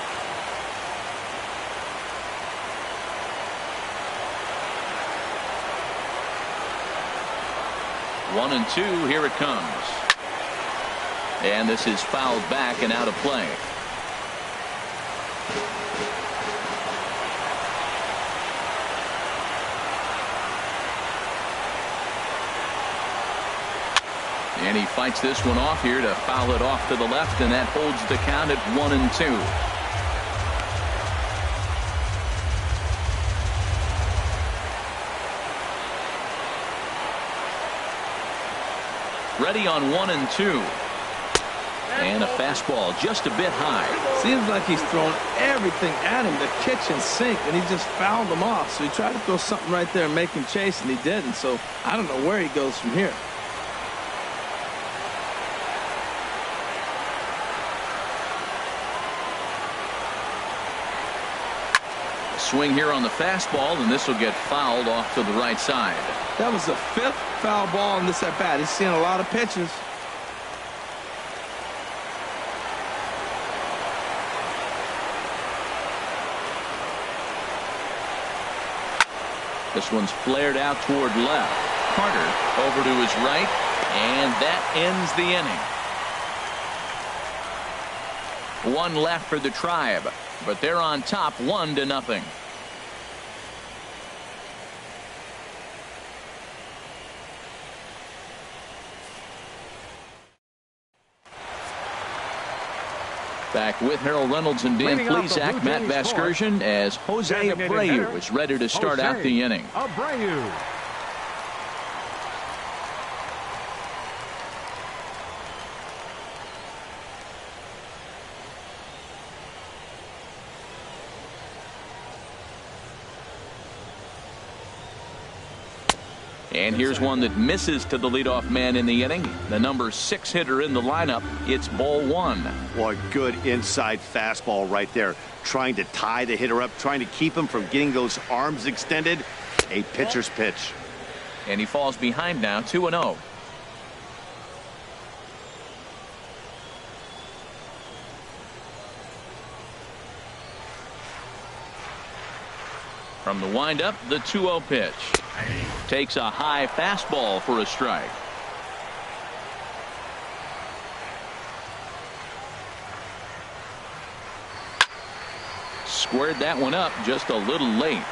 One and two, here it comes. And this is fouled back and out of play. And he fights this one off here to foul it off to the left, and that holds the count at 1-2. Ready on 1-2. And a fastball just a bit high. Seems like he's throwing everything at him, the kitchen sink, and he just fouled him off. So he tried to throw something right there and make him chase, and he didn't. So I don't know where he goes from here. Swing here on the fastball, and this will get fouled off to the right side. That was the 5th foul ball in this at bat. He's seen a lot of pitches. This one's flared out toward left. Carter over to his right, and that ends the inning. One left for the Tribe, but they're on top 1-0. Back with Harold Reynolds and Dan Plesac, Matt Vasgersian, as Jose Abreu is ready to start out the inning. Abreu. And here's one that misses to the leadoff man in the inning. The number 6 hitter in the lineup. It's ball 1. Well, a good inside fastball right there. Trying to tie the hitter up, trying to keep him from getting those arms extended. A pitcher's pitch. And he falls behind now, 2-0. From the windup, the 2-0 pitch. Takes a high fastball for a strike. Squared that one up just a little late.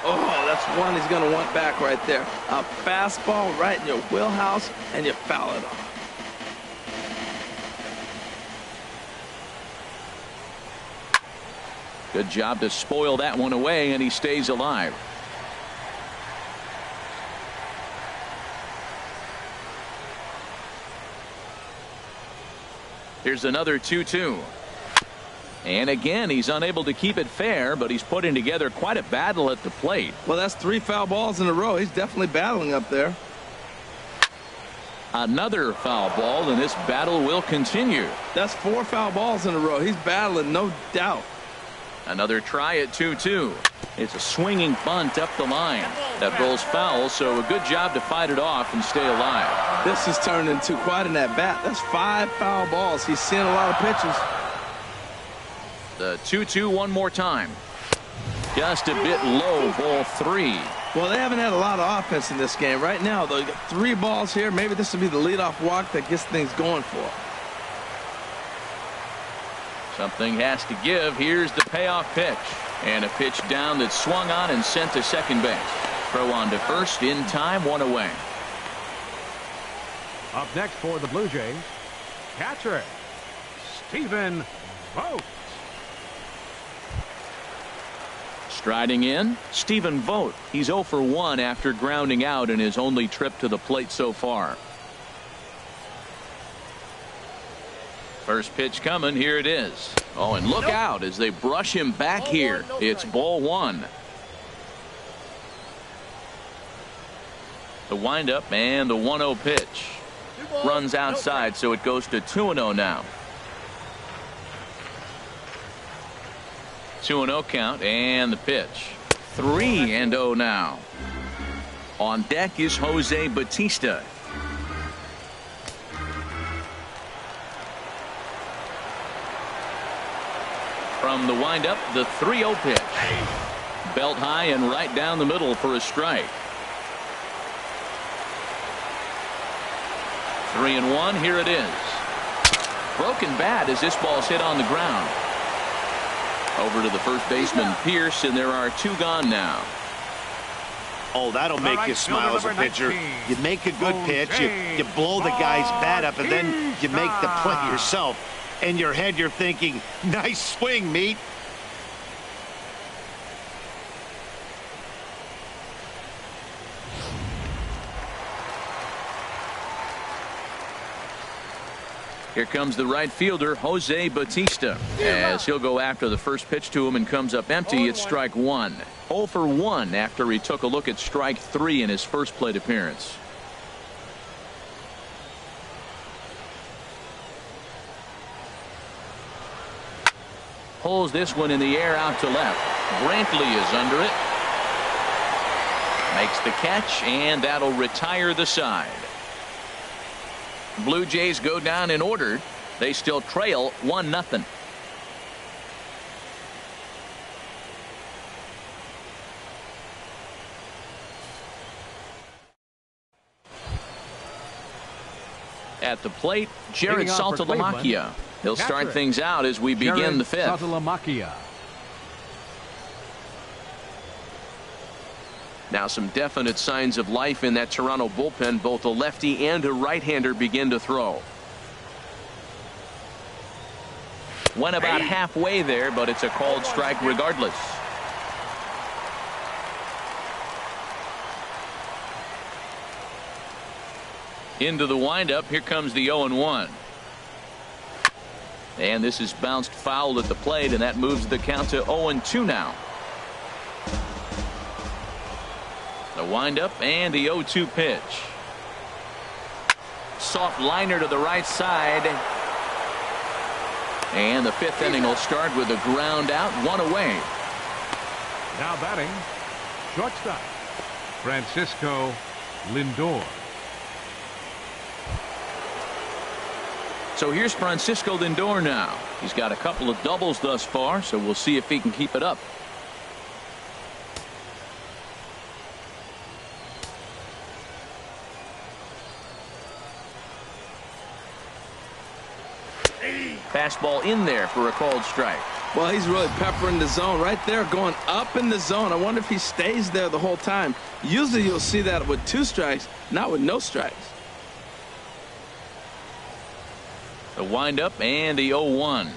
Oh, that's one he's going to want back right there. A fastball right in your wheelhouse, and you foul it off. Good job to spoil that one away, and he stays alive. Here's another 2-2. And again, he's unable to keep it fair, but he's putting together quite a battle at the plate. Well, that's 3 foul balls in a row. He's definitely battling up there. Another foul ball, and this battle will continue. That's 4 foul balls in a row. He's battling, no doubt. Another try at 2-2. It's a swinging bunt up the line. That rolls foul, so a good job to fight it off and stay alive. This has turned into quite an at-bat. That's 5 foul balls. He's seeing a lot of pitches. The 2-2 one more time. Just a bit low, ball 3. Well, they haven't had a lot of offense in this game. Right now, though, you got 3 balls here. Maybe this will be the leadoff walk that gets things going for. Something has to give. Here's the payoff pitch. And a pitch down that's swung on and sent to second base. Throw on to first in time, 1 away. Up next for the Blue Jays, catcher, Stephen Vogt. Striding in, Stephen Vogt. He's 0 for 1 after grounding out in his only trip to the plate so far. First pitch coming. Here it is. Oh, and look out as they brush him back here. It's ball 1. The windup and the 1-0 pitch. Runs outside, so it goes to 2-0 now. 2-0 count, and the pitch. 3-0 now. On deck is Jose Bautista. From the windup, the 3-0 pitch. Belt high and right down the middle for a strike. 3-1. Here it is. Broken bat as this ball's hit on the ground. Over to the first baseman, Pierce, and there are 2 gone now. Oh, that'll make you smile as a pitcher. You make a good pitch, you blow the guy's bat up, and then you make the play yourself. In your head, you're thinking, nice swing, meat. Here comes the right fielder, Jose Bautista, as he'll go after the first pitch to him and comes up empty. It's strike 1. 0 for 1 after he took a look at strike 3 in his first plate appearance. Pulls this one in the air out to left. Brantley is under it. Makes the catch, and that'll retire the side. Blue Jays go down in order. They still trail 1-0. At the plate, Jared Saltalamacchia. He'll start things out as we begin the 5th. Saltalamacchia. Now some definite signs of life in that Toronto bullpen. Both a lefty and a right-hander begin to throw. Went about halfway there, but it's a called strike regardless. Into the windup. Here comes the 0-1. And this is bounced foul at the plate, and that moves the count to 0-2 now. The windup and the 0-2 pitch. Soft liner to the right side. And the 5th inning will start with a ground out, 1 away. Now batting, shortstop, Francisco Lindor. So here's Francisco Lindor now. He's got a couple of doubles thus far, so we'll see if he can keep it up. Fastball in there for a called strike. Well, he's really peppering the zone right there, going up in the zone. I wonder if he stays there the whole time. Usually you'll see that with 2 strikes, not with no strikes. The windup and the 0-1.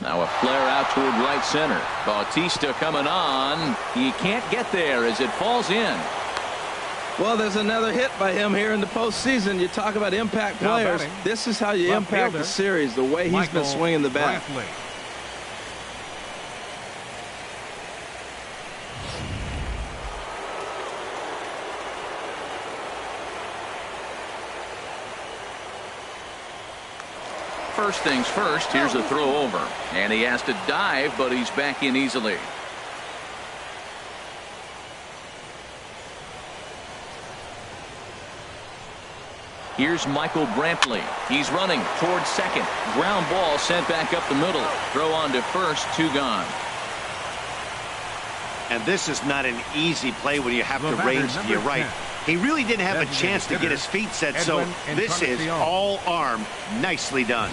Now a flare out toward right center. Bautista coming on. He can't get there as it falls in. Well, there's another hit by him here in the postseason. You talk about impact players. This is how you impact the series, the way he's been swinging the bat. First things first, here's a throw over. And he has to dive, but he's back in easily. Here's Michael Brantley. He's running towards second. Ground ball sent back up the middle. Throw on to first, 2 gone. And this is not an easy play when you have to range to your right. He really didn't have a chance to get his feet set, so this is all arm. Nicely done.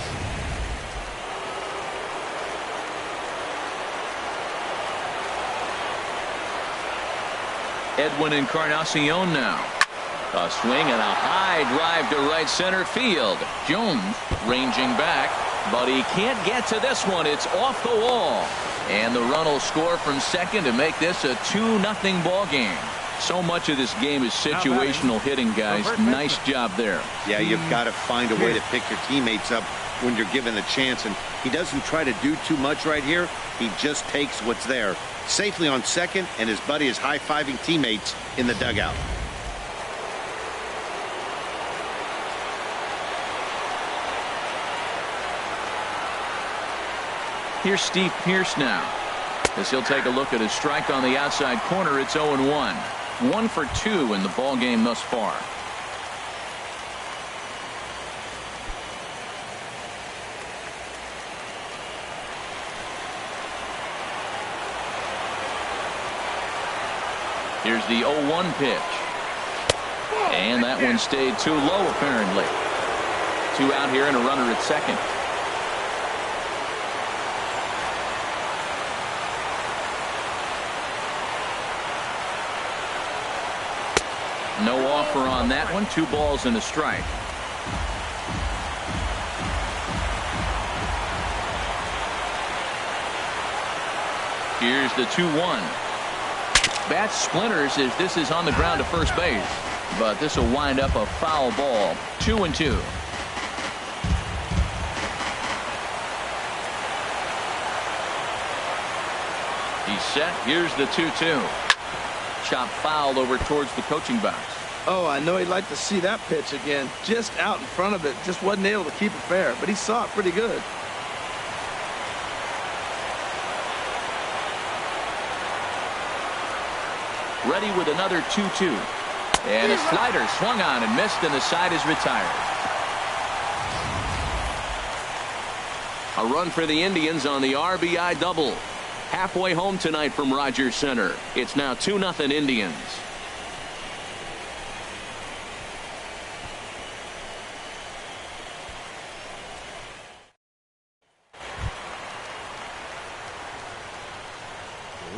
Edwin Encarnacion now. A swing and a high drive to right center field. Jones ranging back, but he can't get to this one. It's off the wall. And the run will score from second to make this a 2-0 ball game. So much of this game is situational hitting, guys. Nice job there. Yeah, you've got to find a way to pick your teammates up when you're given the chance. And he doesn't try to do too much right here. He just takes what's there. Safely on second, and his buddy is high-fiving teammates in the dugout. Here's Steve Pearce now. As he'll take a look at his strike on the outside corner, it's 0-1. 1 for 2 in the ball game thus far. Here's the 0-1 pitch. And that one stayed too low, apparently. 2 out here and a runner at second. No offer on that one. 2 balls and a strike. Here's the 2-1. Bat splinters as this is on the ground to first base. But this will wind up a foul ball. 2-2. He's set. Here's the 2-2. Chop foul over towards the coaching box. Oh, I know he'd like to see that pitch again. Just out in front of it. Just wasn't able to keep it fair. But he saw it pretty good. Ready with another 2-2. And a slider swung on and missed, and the side is retired. A run for the Indians on the RBI double. Halfway home tonight from Rogers Center. It's now 2-0 Indians.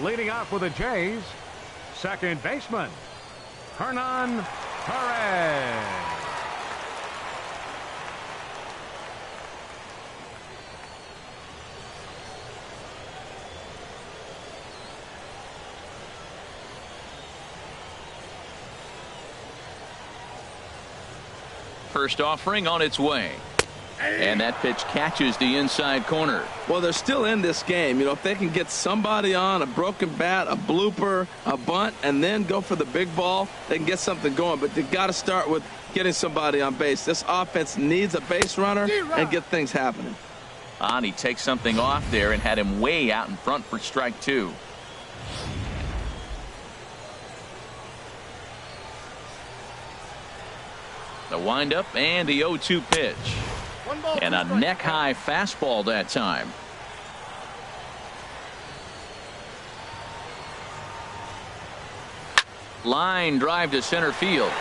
Leading off for the Jays, second baseman, Hernan Perez. First offering on its way. And that pitch catches the inside corner. Well, they're still in this game. You know, if they can get somebody on, a broken bat, a blooper, a bunt, and then go for the big ball, they can get something going. But they've got to start with getting somebody on base. This offense needs a base runner and get things happening. He takes something off there and had him way out in front for strike 2. The windup and the 0-2 pitch. And a neck-high fastball that time. Line drive to center field.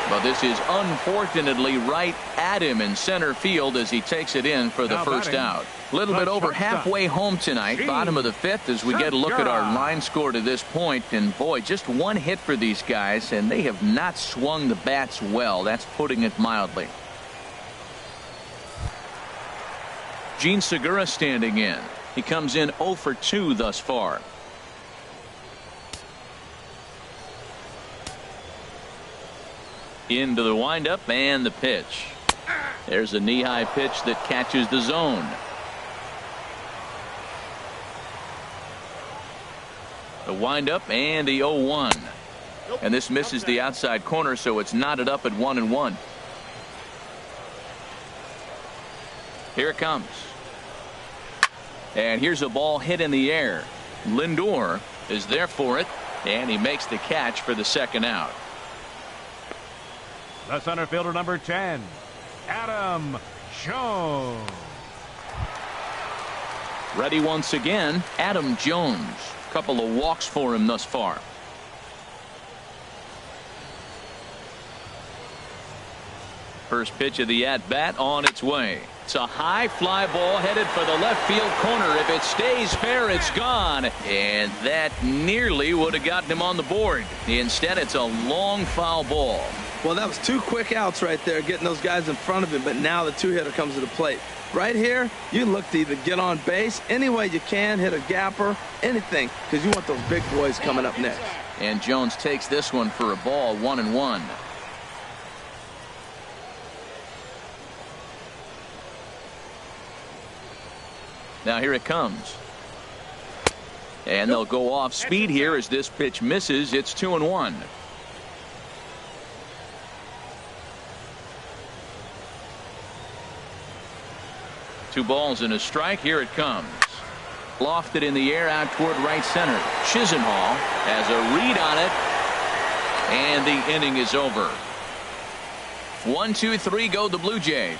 But this is unfortunately right at him in center field as he takes it in for the first out. A little bit over halfway home tonight, bottom of the fifth, as we get a look at our line score to this point. And boy, just one hit for these guys, and they have not swung the bats well. That's putting it mildly. Gene Segura standing in. He comes in 0 for 2 thus far. Into the windup and the pitch. There's a knee-high pitch that catches the zone. The windup and the 0-1. And this misses the outside corner, so it's knotted up at 1-1. Here it comes. And here's a ball hit in the air. Lindor is there for it, and he makes the catch for the second out. The center fielder, number 10, Adam Jones. Ready once again, Adam Jones. A couple of walks for him thus far. First pitch of the at-bat on its way. It's a high fly ball headed for the left field corner. If it stays fair, it's gone. And that nearly would have gotten him on the board. Instead, it's a long foul ball. Well, that was 2 quick outs right there, getting those guys in front of him, but now the 2-hitter comes to the plate. Right here, you look to either get on base any way you can, hit a gapper, anything, because you want those big boys coming up next. And Jones takes this one for a ball, 1-1. Now here it comes. And they'll go off speed here as this pitch misses. It's 2-1. Two balls and a strike. Here it comes. Lofted in the air out toward right center. Chisenhall has a read on it. And the inning is over. 1-2-3 go the Blue Jays.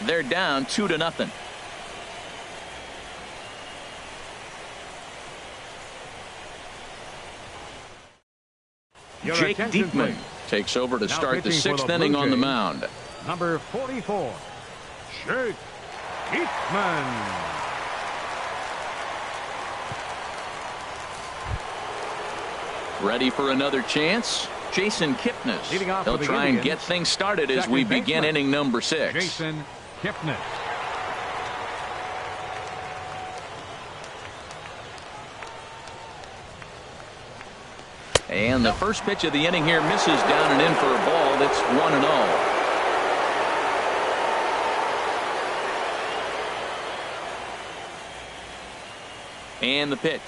They're down 2-0. Jake Diekman takes over to start the 6th inning on the mound. Number 44, Jake Diekman. Ready for another chance? Jason Kipnis. He'll try and get things started as we begin inning number 6. Jason Kipnis. And the first pitch of the inning here misses down and in for a ball. That's 1-0. And the pitch.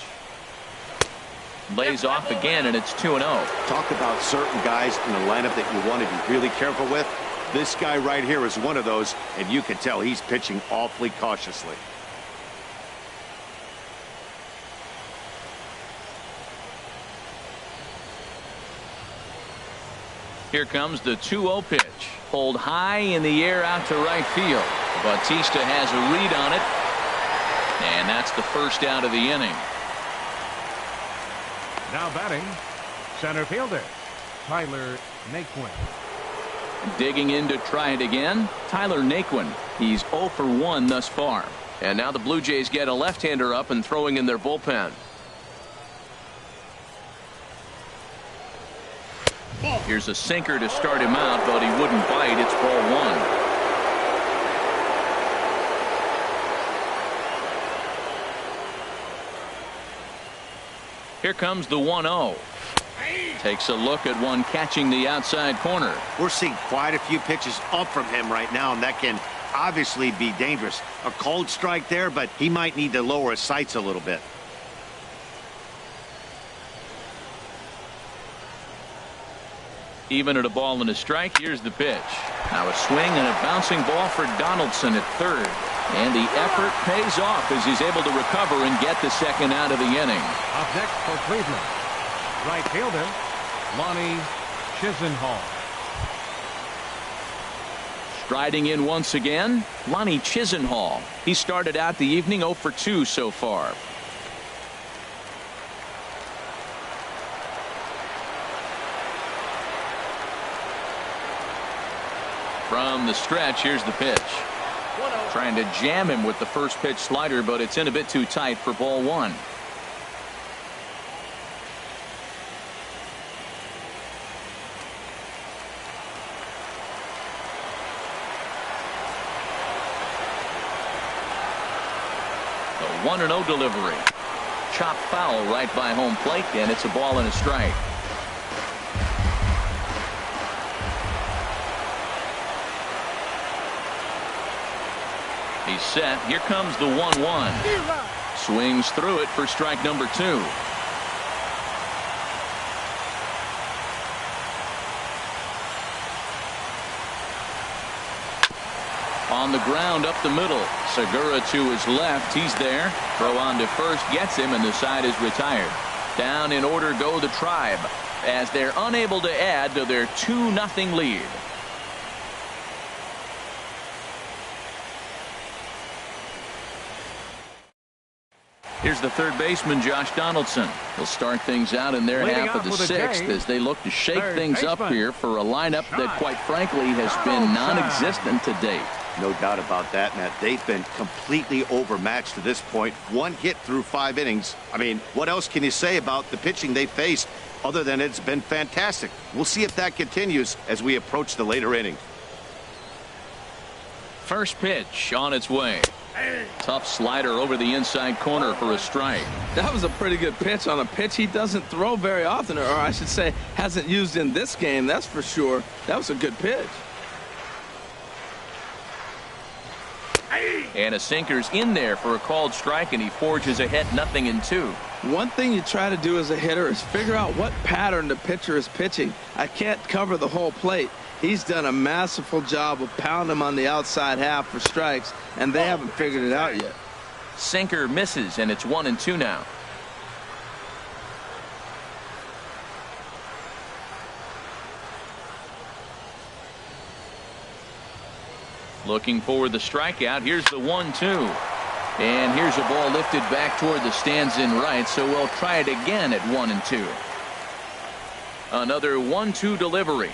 Lays off again, and it's 2-0. Talk about certain guys in the lineup that you want to be really careful with. This guy right here is one of those, and you can tell he's pitching awfully cautiously. Here comes the 2-0 pitch. Pulled high in the air out to right field. Bautista has a read on it. And that's the first out of the inning. Now batting, center fielder, Tyler Naquin. Digging in to try it again, Tyler Naquin. He's 0 for 1 thus far. And now the Blue Jays get a left-hander up and throwing in their bullpen. Here's a sinker to start him out, but he wouldn't bite. It's ball 1. Here comes the 1-0. Takes a look at one catching the outside corner. We're seeing quite a few pitches up from him right now, and that can obviously be dangerous. A cold strike there, but he might need to lower his sights a little bit. Even at a ball and a strike, here's the pitch. Now a swing and a bouncing ball for Donaldson at third. And the effort pays off as he's able to recover and get the second out of the inning. Up next for Cleveland, right fielder, Lonnie Chisenhall. Striding in once again, Lonnie Chisenhall. He started out the evening 0 for 2 so far. From the stretch, here's the pitch. Trying to jam him with the first pitch slider, but it's in a bit too tight for ball one. The 1-0 delivery. Chopped foul right by home plate, and it's a ball and a strike. He's set. Here comes the 1-1. Swings through it for strike number 2. On the ground up the middle. Segura to his left. He's there. Throw on to first gets him, and the side is retired. Down in order go the Tribe as they're unable to add to their 2-0 lead. Here's the third baseman, Josh Donaldson. He'll start things out in their half of the sixth as they look to shake things up here for a lineup that, quite frankly, has been non-existent to date. No doubt about that, Matt. They've been completely overmatched to this point. 1 hit through 5 innings. I mean, what else can you say about the pitching they faced other than it's been fantastic? We'll see if that continues as we approach the later innings. First pitch on its way. Tough slider over the inside corner for a strike. That was a pretty good pitch on a pitch he doesn't throw very often, or I should say hasn't used in this game, that's for sure. That was a good pitch. And a sinker's in there for a called strike, and he forges ahead 0-2. One thing you try to do as a hitter is figure out what pattern the pitcher is pitching. I can't cover the whole plate. He's done a masterful job of pounding him on the outside half for strikes, and they haven't figured it out yet. Sinker misses, and it's 1-2 now. Looking for the strikeout. Here's the 1-2. And here's a ball lifted back toward the stands in right, so we'll try it again at 1-2. Another 1-2 delivery.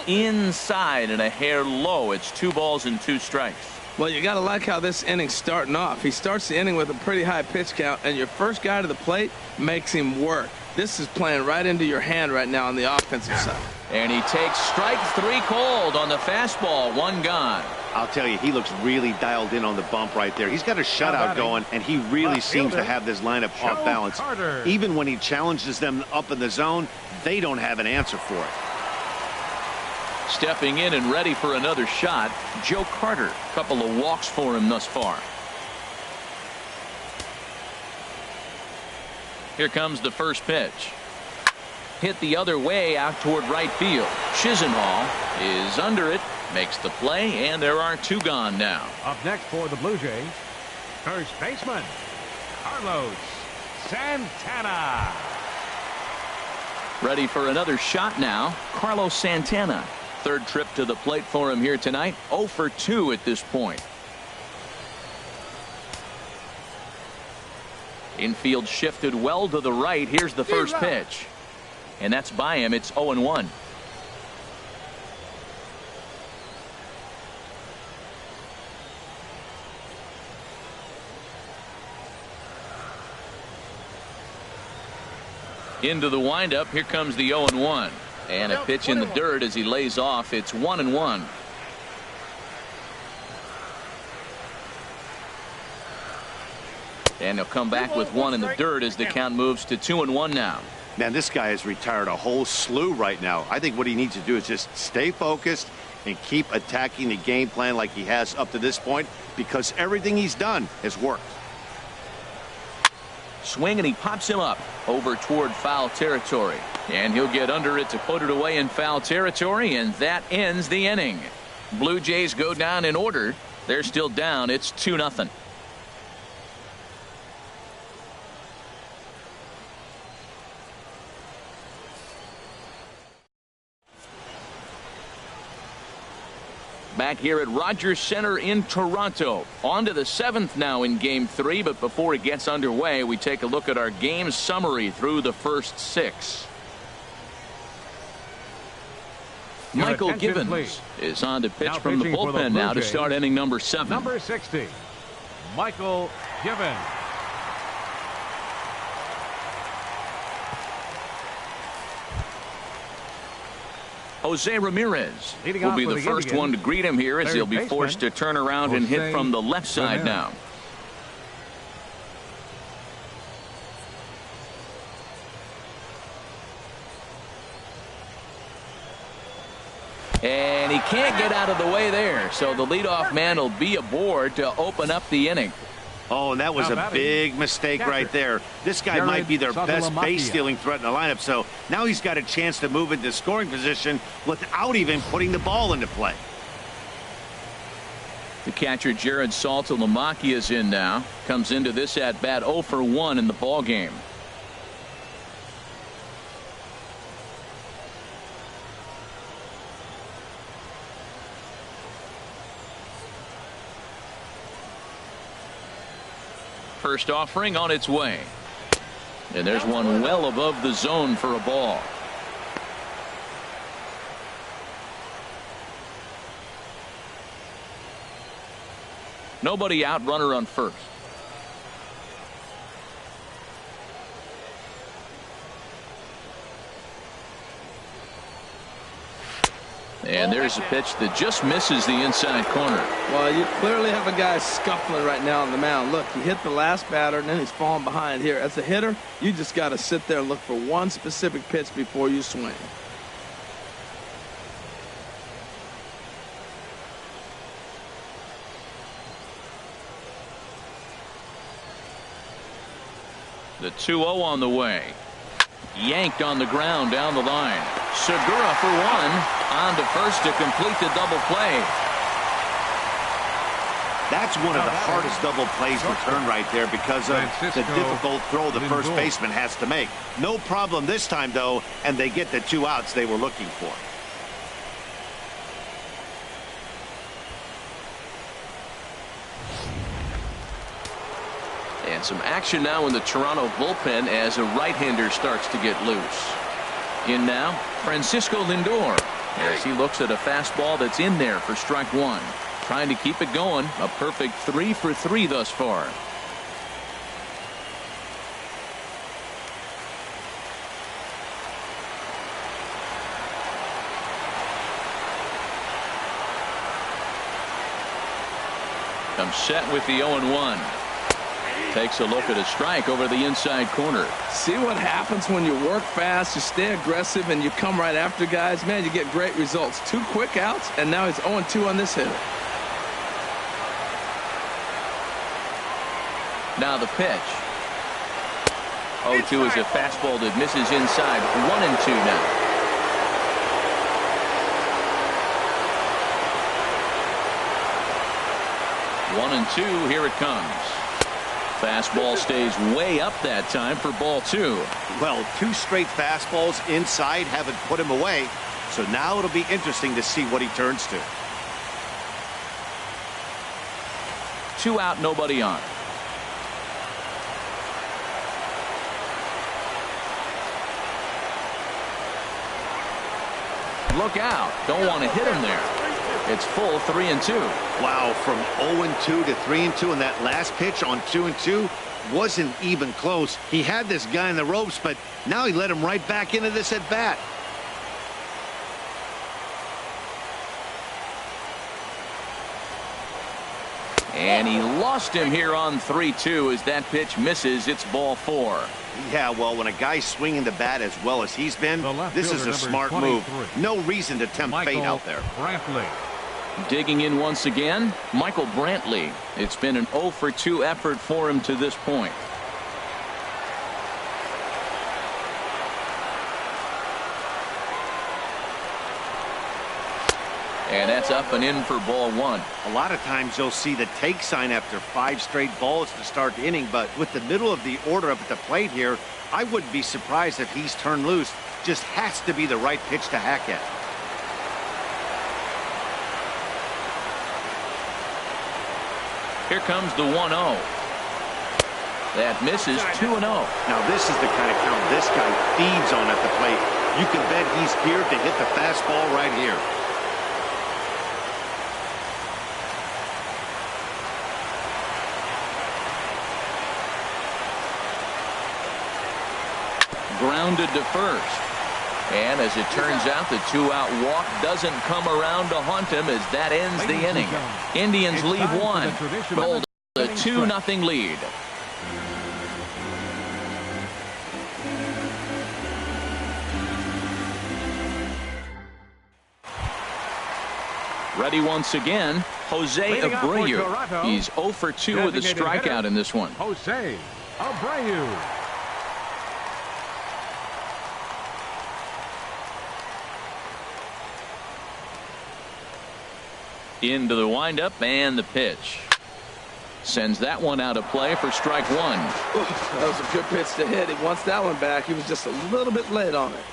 Inside and a hair low. It's 2 balls and 2 strikes. Well, you got to like how this inning's starting off. He starts the inning with a pretty high pitch count, and your first guy to the plate makes him work. This is playing right into your hand right now on the offensive side. And he takes strike 3 called on the fastball. 1 gone. I'll tell you, he looks really dialed in on the bump right there. He's got a shutout going, and he really seems to have this lineup off balance. Even when he challenges them up in the zone, they don't have an answer for it. Stepping in and ready for another shot, Joe Carter. Couple of walks for him thus far. Here comes the first pitch. Hit the other way out toward right field. Chisenhall is under it, makes the play, and there are 2 gone now. Up next for the Blue Jays, first baseman, Carlos Santana. Ready for another shot now, Carlos Santana. Third trip to the plate for him here tonight. 0 for 2 at this point. Infield shifted well to the right. Here's the first pitch. And that's by him. It's 0-1. Into the windup. Here comes the 0-1. And a pitch in the dirt as he lays off. It's 1-1. And he'll come back with 1 in the dirt as the count moves to 2-1 now. Man, this guy has retired a whole slew right now. I think what he needs to do is just stay focused and keep attacking the game plan like he has up to this point, because everything he's done has worked. Swing, and he pops him up over toward foul territory, and he'll get under it to put it away in foul territory, and that ends the inning. Blue Jays go down in order. They're still down. It's 2-0. Back here at Rogers Center in Toronto. On to the 7th now in Game 3, but before it gets underway, we take a look at our game summary through the first 6. Michael attention, Givens please. is on to pitch Now from the pitching for the bullpen Blue now to Jays, start inning number 7. Number 60, Michael Givens. Jose Ramirez Leading will off be for the the first Indians, one to greet him here as third he'll be baseman, forced to turn around and hit Jose from the left side Ramirez. now. And he can't get out of the way there, so the leadoff man will be aboard to open up the inning. Oh, and that was a big mistake right there. This guy might be their best base-stealing threat in the lineup, so now he's got a chance to move into scoring position without even putting the ball into play. The catcher Jared Saltalamacchia is in now. Comes into this at-bat 0 for 1 in the ball game. First offering on its way. And there's one well above the zone for a ball. Nobody out, runner on first. And there's a pitch that just misses the inside corner. Well, you clearly have a guy scuffling right now on the mound. Look, he hit the last batter, and then he's falling behind here. As a hitter, you just got to sit there and look for one specific pitch before you swing. The 2-0 on the way. Yanked on the ground down the line. Segura for one. On to first to complete the double play. That's one of the hardest double plays returned right there because of the difficult throw the first baseman has to make. No problem this time, though, and they get the 2 outs they were looking for. And some action now in the Toronto bullpen as a right-hander starts to get loose. In now, Francisco Lindor, as he looks at a fastball that's in there for strike 1. Trying to keep it going. A perfect 3 for 3 thus far. Comes set with the 0-1. Takes a look at a strike over the inside corner. See what happens when you work fast, you stay aggressive, and you come right after guys. Man, you get great results. 2 quick outs, and now he's 0-2 on this hitter. Now the pitch. 0-2 is a fastball that misses inside. 1-2 now. 1-2. Here it comes. Fastball stays way up that time for ball 2. Well, 2 straight fastballs inside haven't put him away. So now it'll be interesting to see what he turns to. 2 out, nobody on. Look out. Don't want to hit him there. It's full 3-2. Wow, from 0-2 to 3-2, and that last pitch on 2-2 wasn't even close. He had this guy in the ropes, but now he let him right back into this at bat. And he lost him here on 3-2 as that pitch misses. It's ball 4. Yeah, well, when a guy's swinging the bat as well as he's been, this is a smart move. No reason to tempt fate out there. Brantley. Digging in once again, Michael Brantley. It's been an 0 for 2 effort for him to this point. And that's up and in for ball 1. A lot of times you'll see the take sign after 5 straight balls to start the inning, but with the middle of the order up at the plate here, I wouldn't be surprised if he's turned loose. Just has to be the right pitch to hack at. Here comes the 1-0. That misses. 2-0. Now this is the kind of count this guy feeds on at the plate. You can bet he's geared to hit the fastball right here. grounded to first. And as it turns out, the two-out walk doesn't come around to haunt him as that ends the inning. Indians leave one. Hold a 2-0 lead. Ready once again, Jose Abreu. He's 0 for 2 with a strikeout in this one. Jose Abreu. Into the windup and the pitch. Sends that one out of play for strike one. That was a good pitch to hit. He wants that one back. He was just a little bit late on it.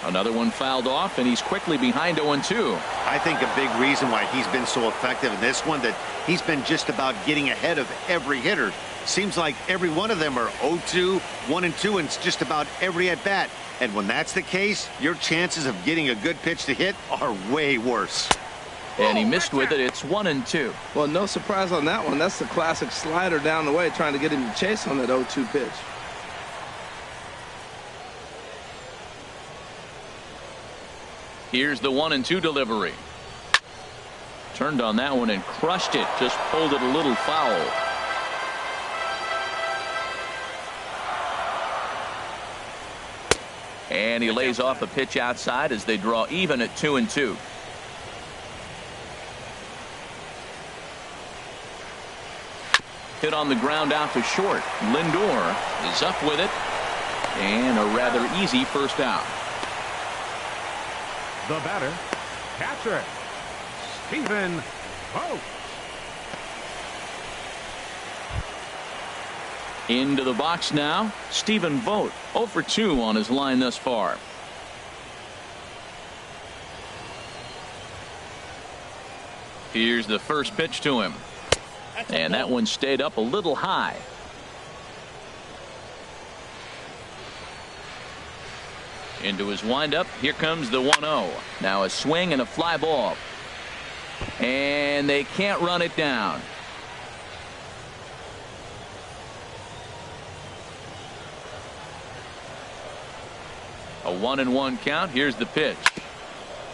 Another one fouled off, and he's quickly behind 0-2. I think a big reason why he's been so effective in this one, that he's been just about getting ahead of every hitter. Seems like every one of them are 0-2, 1-2, and it's just about every at-bat. And when that's the case, your chances of getting a good pitch to hit are way worse. And he missed with it. It's 1-2. Well, no surprise on that one. That's the classic slider down the way, trying to get him to chase on that 0-2 pitch. Here's the 1-2 delivery. Turned on that one and crushed it. Just pulled it a little foul. And he lays off a pitch outside as they draw even at 2-2. Hit on the ground out to short. Lindor is up with it. And a rather easy first out. The batter, catcher, Stephen Vogt. Into the box now, Stephen Vogt, 0 for 2 on his line thus far. Here's the first pitch to him. And that one stayed up a little high. Into his windup. Here comes the 1-0. Now a swing and a fly ball. And they can't run it down. A 1-1 count. Here's the pitch.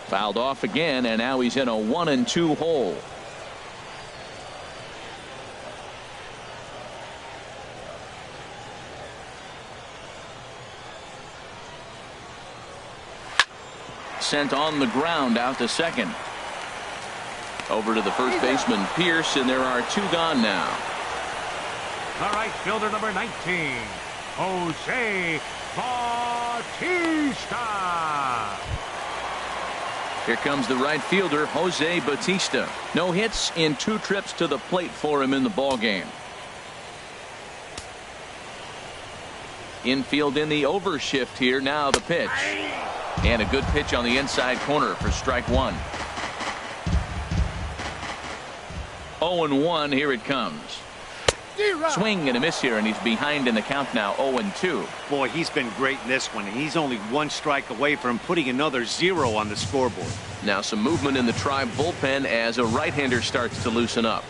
Fouled off again, and now he's in a 1-2 hole. Sent on the ground out to second. Over to the first baseman, Pierce, and there are 2 gone now. The right fielder, number 19, Jose Bautista. Here comes the right fielder, Jose Bautista. No hits in 2 trips to the plate for him in the ballgame. Infield in the overshift here. Now the pitch. And a good pitch on the inside corner for strike one. 0-1. Here it comes. Swing and a miss here, and he's behind in the count now. 0-2. Boy, he's been great in this one, and he's only 1 strike away from putting another 0 on the scoreboard. Now some movement in the Tribe bullpen as a right-hander starts to loosen up.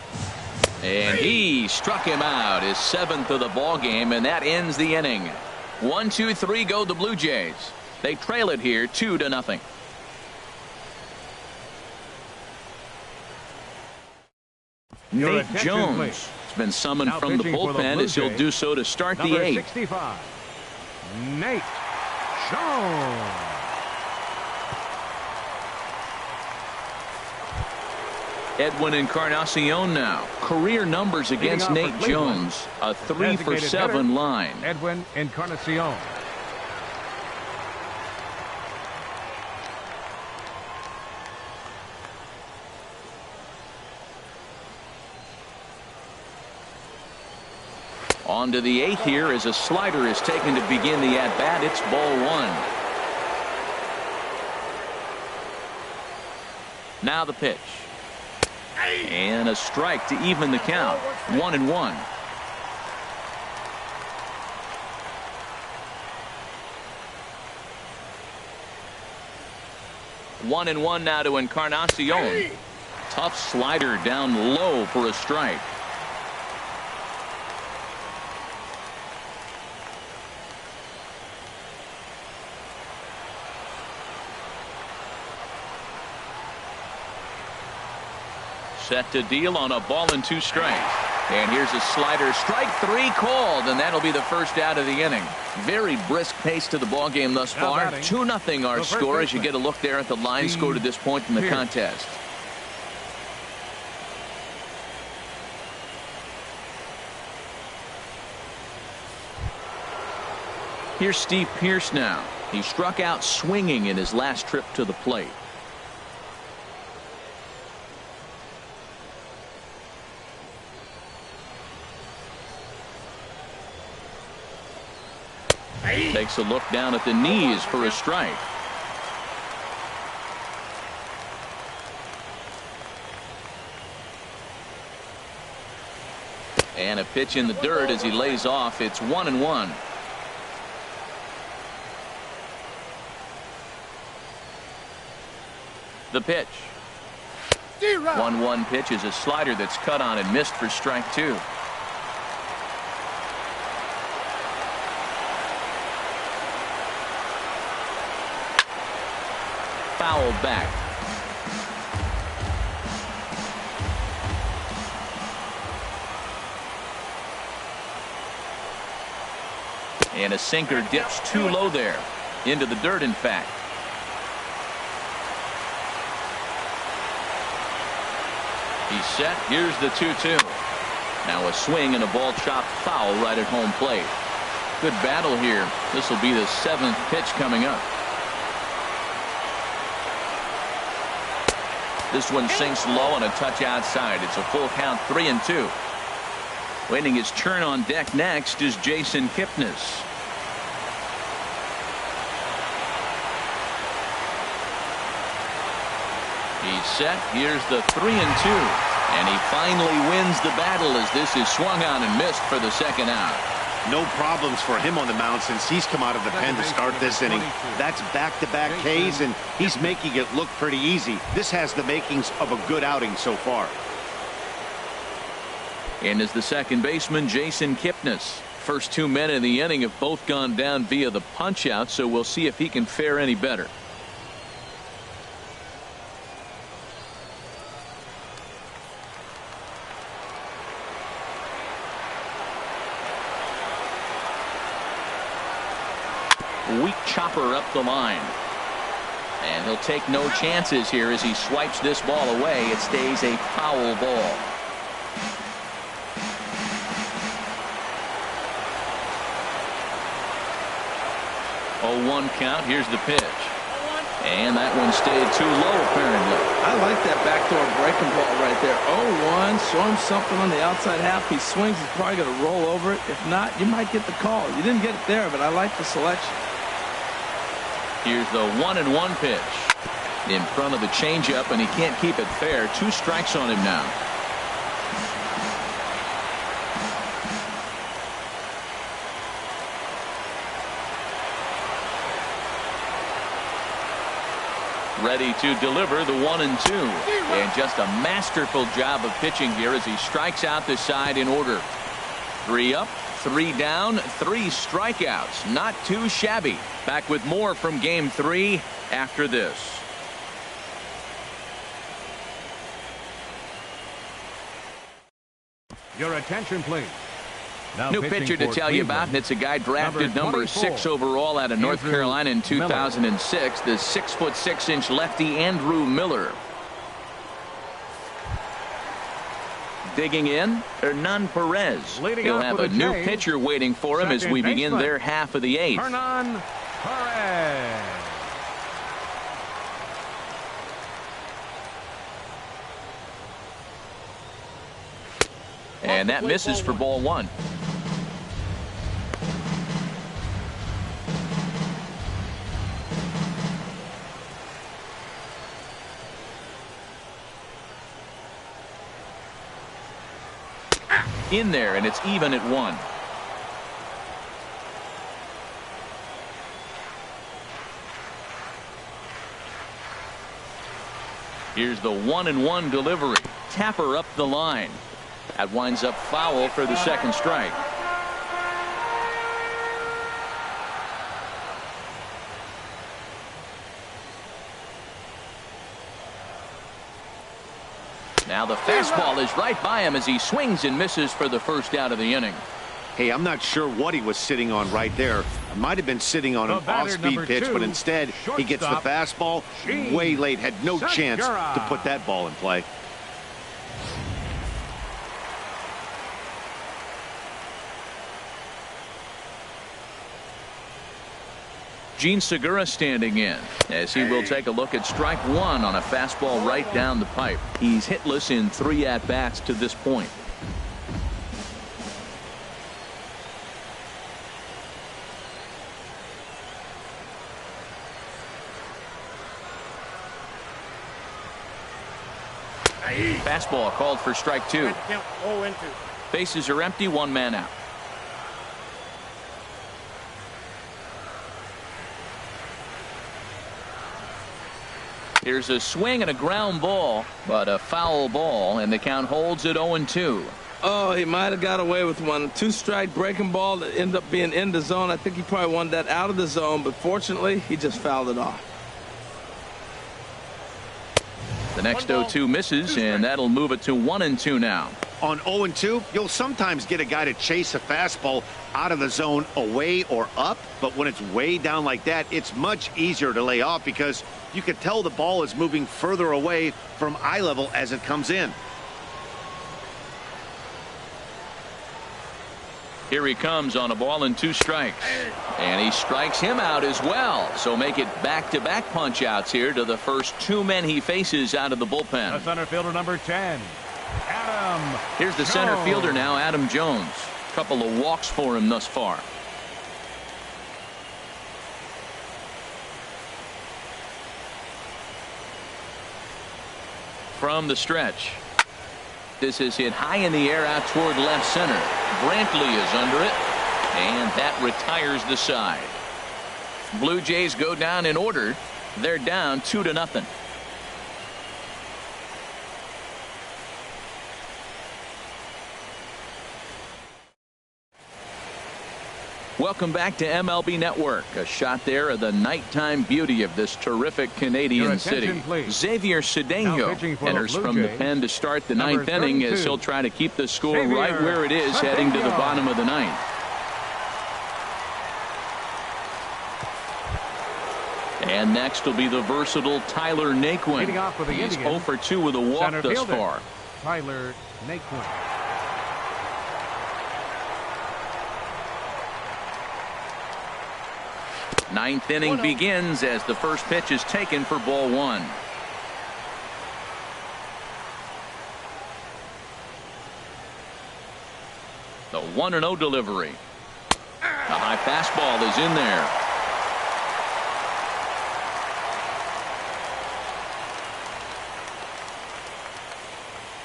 And he struck him out, his 7th of the ball game, and that ends the inning. 1-2-3 go the Blue Jays. They trail it here 2-0. Nate Jones has been summoned from the bullpen as he'll do so to start the 8th. 65, Nate Jones. Edwin Encarnacion now. Career numbers against Nate Jones. A 3-for-7 line. Edwin Encarnacion. On to the 8th here as a slider is taken to begin the at-bat. It's ball 1. Now the pitch. And a strike to even the count. 1-1. One and one now to Encarnacion. Tough slider down low for a strike. Set to deal on a ball and 2 strikes. And here's a slider. Strike 3 called, and that'll be the first out of the inning. Very brisk pace to the ball game thus far. 2-0 our score as you get a look there at the line score to this point in the contest. Here's Steve Pearce now. He struck out swinging in his last trip to the plate. Takes a look down at the knees for a strike. And a pitch in the dirt as he lays off. It's 1-1. The pitch. 1-1 pitch is a slider that's cut on and missed for strike 2. Foul back. And a sinker dips too low there. Into the dirt, in fact. He's set. Here's the 2-2. Now a swing and a ball chopped foul right at home plate. Good battle here. This will be the 7th pitch coming up. This one sinks low and a touch outside. It's a full count, 3-2. Waiting his turn on deck next is Jason Kipnis. He's set. Here's the 3-2. And he finally wins the battle as this is swung on and missed for the second out. No problems for him on the mound since he's come out of the pen to start this inning. That's back-to-back Ks, and he's making it look pretty easy. This has the makings of a good outing so far. And as the second baseman, Jason Kipnis. First 2 men in the inning have both gone down via the punch-out, so we'll see if he can fare any better. Weak chopper up the line. And he'll take no chances here as he swipes this ball away. It stays a foul ball. Oh, 1 count. Here's the pitch. And that one stayed too low, apparently. I like that backdoor breaking ball right there. 0-1. Show him something on the outside half. He swings. He's probably going to roll over it. If not, you might get the call. You didn't get it there, but I like the selection. Here's the 1-1 pitch. In front of the changeup, and he can't keep it fair. 2 strikes on him now. Ready to deliver the 1-2. And just a masterful job of pitching here as he strikes out the side in order. 3 up, 3 down, 3 strikeouts. Not too shabby. Back with more from Game 3 after this. Your attention, please. Now New pitcher to tell you about, and it's a guy drafted number 6 overall out of North Carolina in 2006, the 6'6" lefty Andrew Miller. Digging in, Hernan Perez. He'll have a new pitcher waiting for him as we begin their half of the 8th. Hernan Perez. And that misses for ball 1. In there, and it's even at 1. Here's the 1-1 delivery. Tapper up the line. That winds up foul for the second strike. Now the fastball is right by him as he swings and misses for the first out of the inning. Hey, I'm not sure what he was sitting on right there. It might have been sitting on an off-speed pitch, but instead he gets the fastball way late. Had no chance to put that ball in play. Gene Segura standing in as he will take a look at strike one on a fastball right down the pipe. He's hitless in 3 at-bats to this point. Fastball called for strike 2. Bases are empty, 1 man out. Here's a swing and a ground ball, but a foul ball, and the count holds at 0-2. Oh, he might have got away with one. 2-strike breaking ball that ended up being in the zone. I think he probably wanted that out of the zone, but fortunately, he just fouled it off. The next 0-2 misses, and that'll move it to 1-2 now. On 0-2, you'll sometimes get a guy to chase a fastball out of the zone away or up, but when it's way down like that, it's much easier to lay off because you can tell the ball is moving further away from eye level as it comes in. Here he comes on a ball and 2 strikes. And he strikes him out as well. So make it back-to-back punch-outs here to the first 2 men he faces out of the bullpen. The center fielder, number 10, Adam Here's the Jones. center fielder now, Adam Jones. Couple of walks for him thus far. From the stretch. This is hit high in the air out toward left center. Brantley is under it, and that retires the side. Blue Jays go down in order. They're down 2-0. Welcome back to MLB Network. A shot there of the nighttime beauty of this terrific Canadian city. Please. Xavier Cedeno enters from the pen to start the 9th inning as he'll try to keep the score right where it is heading to the bottom of the 9th. And next will be the versatile Tyler Naquin. He's 0 for 2 with a walk thus far. Tyler Naquin. Ninth inning begins as the first pitch is taken for ball 1. The 1-0 delivery. The high fastball is in there.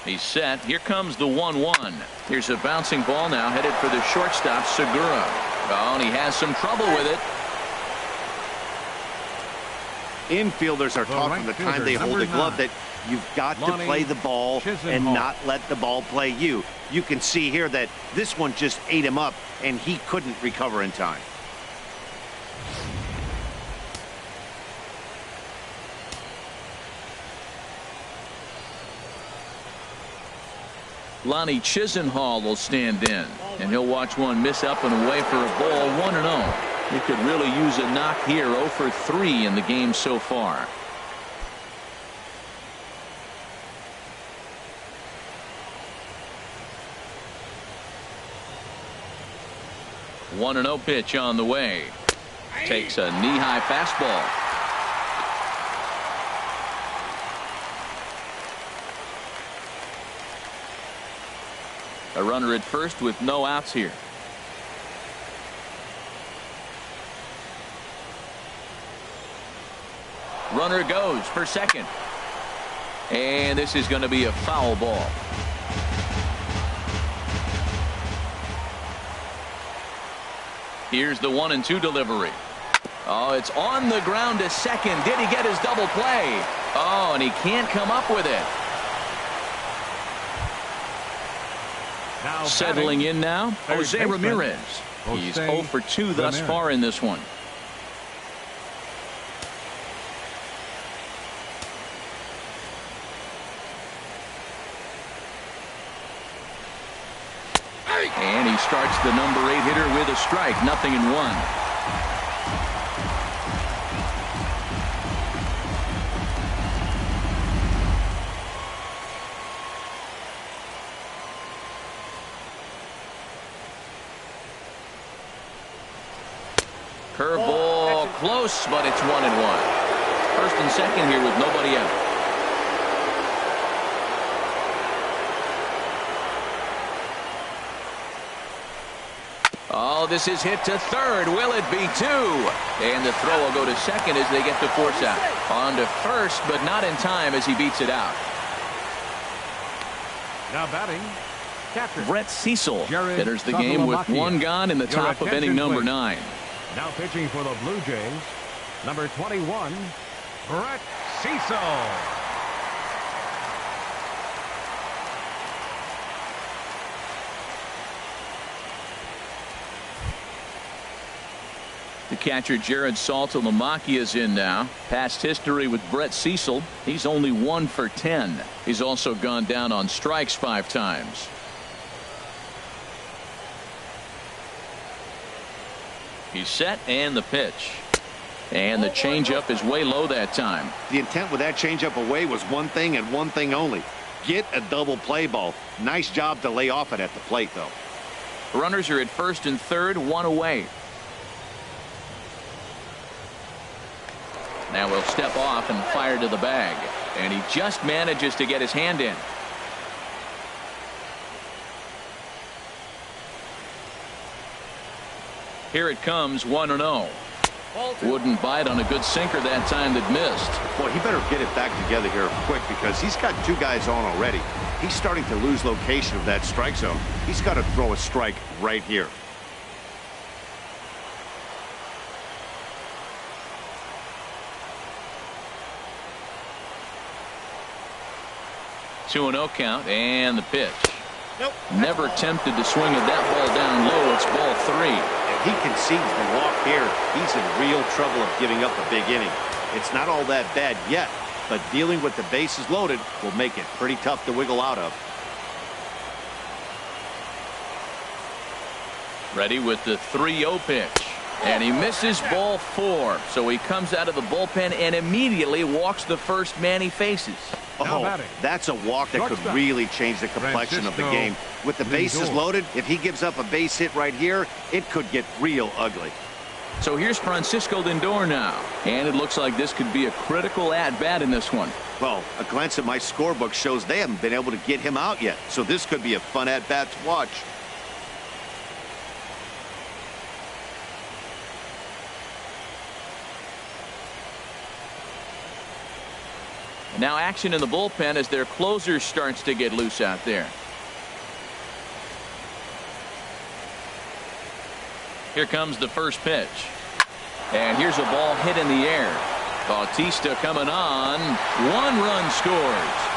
He's set. Here comes the 1-1. Here's a bouncing ball now headed for the shortstop, Segura. Oh, and he has some trouble with it. Infielders are talking the time they hold the glove that you've got to play the ball and not let the ball play you. You can see here that this one just ate him up and he couldn't recover in time. Lonnie Chisenhall will stand in, and he'll watch one miss up and away for a ball. 1-0. He could really use a knock here. 0 for 3 in the game so far. A 1-0 pitch on the way. Takes a knee-high fastball. A runner at first with no outs here. Runner goes for second. And this is going to be a foul ball. Here's the 1-2 delivery. Oh, it's on the ground to second. Did he get his double play? Oh, and he can't come up with it. Now Settling in now, Jose Ramirez. He's 0 for 2 thus far in this one. And he starts the number 8 hitter with a strike. 0-1. Curveball close, but it's 1-1. First and second here with nobody out. Oh, this is hit to third. Will it be 2? And the throw will go to second as they get the force out. On to first, but not in time as he beats it out. Now batting, catcher Brett Cecil Jared enters the game with 1 gone in the top of inning number 9. Now pitching for the Blue Jays, number 21, Brett Cecil. The catcher Jared Saltalamacchia is in now. Past history with Brett Cecil. He's only 1 for 10. He's also gone down on strikes 5 times. He's set and the pitch. And the changeup is way low that time. The intent with that changeup away was one thing and one thing only. Get a double play ball. Nice job to lay off it at the plate, though. Runners are at first and third, 1 away. Now he'll step off and fire to the bag. And he just manages to get his hand in. Here it comes, 1-0. Wouldn't bite on a good sinker that time that missed. Boy, he better get it back together here quick because he's got 2 guys on already. He's starting to lose location of that strike zone. He's got to throw a strike right here. Two 2-0 count and the pitch. Never tempted to swing at that ball down low. It's ball 3. If he concedes the walk here, he's in real trouble of giving up a big inning. It's not all that bad yet, but dealing with the bases loaded will make it pretty tough to wiggle out of. Ready with the 3-0 pitch. And he misses ball 4. So he comes out of the bullpen and immediately walks the first man he faces. Oh, that's a walk that could really change the complexion of the game. With the bases loaded, if he gives up a base hit right here, it could get real ugly. So here's Francisco Lindor now. And it looks like this could be a critical at-bat in this one. Well, a glance at my scorebook shows they haven't been able to get him out yet. So this could be a fun at-bat to watch. Now action in the bullpen as their closer starts to get loose out there. Here comes the first pitch. And here's a ball hit in the air. Bautista coming on. 1 run scores.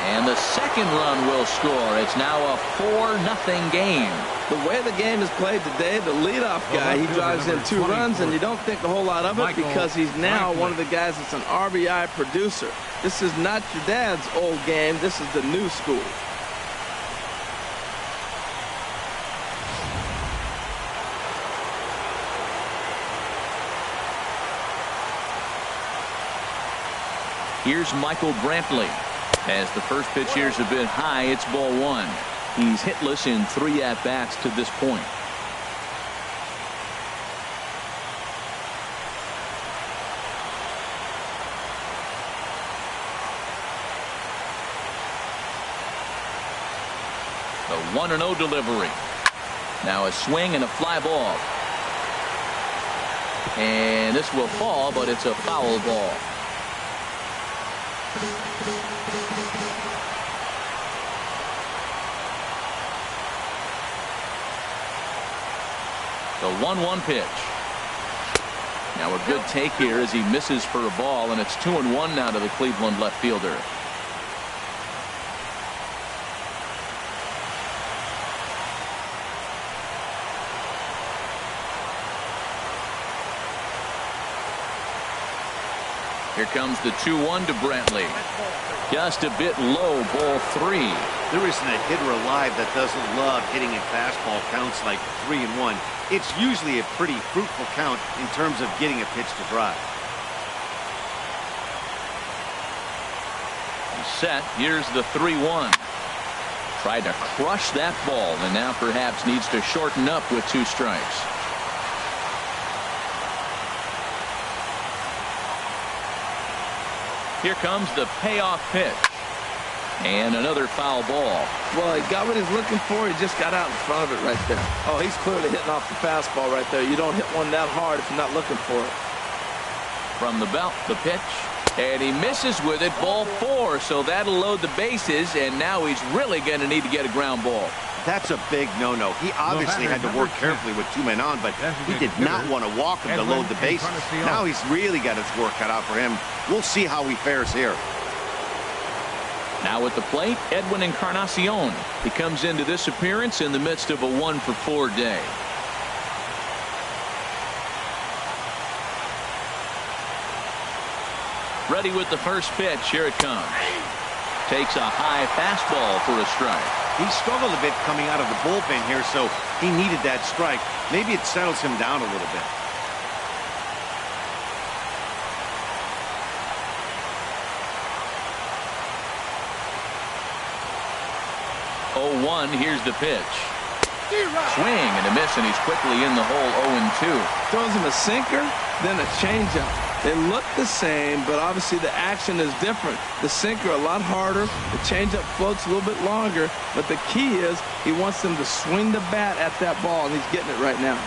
And the second run will score. It's now a 4-0 game. The way the game is played today, the leadoff guy, he drives in 2 runs, and you don't think a whole lot of it because he's now one of the guys that's an RBI producer. This is not your dad's old game. This is the new school. Here's Michael Brantley. As the first pitch here is a bit high, it's ball 1. He's hitless in 3 at-bats to this point. The 1-0 delivery. Now a swing and a fly ball. And this will fall, but it's a foul ball. The 1-1 pitch. Now a good take here as he misses for a ball, and it's 2-1 now to the Cleveland left fielder. Here comes the 2-1 to Brantley. Just a bit low, ball 3. There isn't a hitter alive that doesn't love hitting at fastball counts like 3-1. It's usually a pretty fruitful count in terms of getting a pitch to drive. He's set. Here's the 3-1. Tried to crush that ball, and now perhaps needs to shorten up with 2 strikes. Here comes the payoff pitch. And another foul ball. Well, he got what he's looking for. He just got out in front of it right there. Oh, he's clearly hitting off the fastball right there. You don't hit one that hard if you're not looking for it. From the belt, the pitch. And he misses with it, ball 4. So that'll load the bases, and now he's really going to need to get a ground ball. That's a big no-no. He obviously had to work carefully with 2 men on, but he did not want to walk him to load the bases. Now he's really got his work cut out for him. We'll see how he fares here. Now at the plate, Edwin Encarnacion. He comes into this appearance in the midst of a 1-for-4 day. Ready with the first pitch. Here it comes. Takes a high fastball for a strike. He struggled a bit coming out of the bullpen here, so he needed that strike. Maybe it settles him down a little bit. Oh, 1. Here's the pitch. Swing and a miss, and he's quickly in the hole. 0-2. Throws him a sinker, then a changeup. They look the same, but obviously the action is different. The sinker a lot harder. The changeup floats a little bit longer. But the key is he wants them to swing the bat at that ball, and he's getting it right now.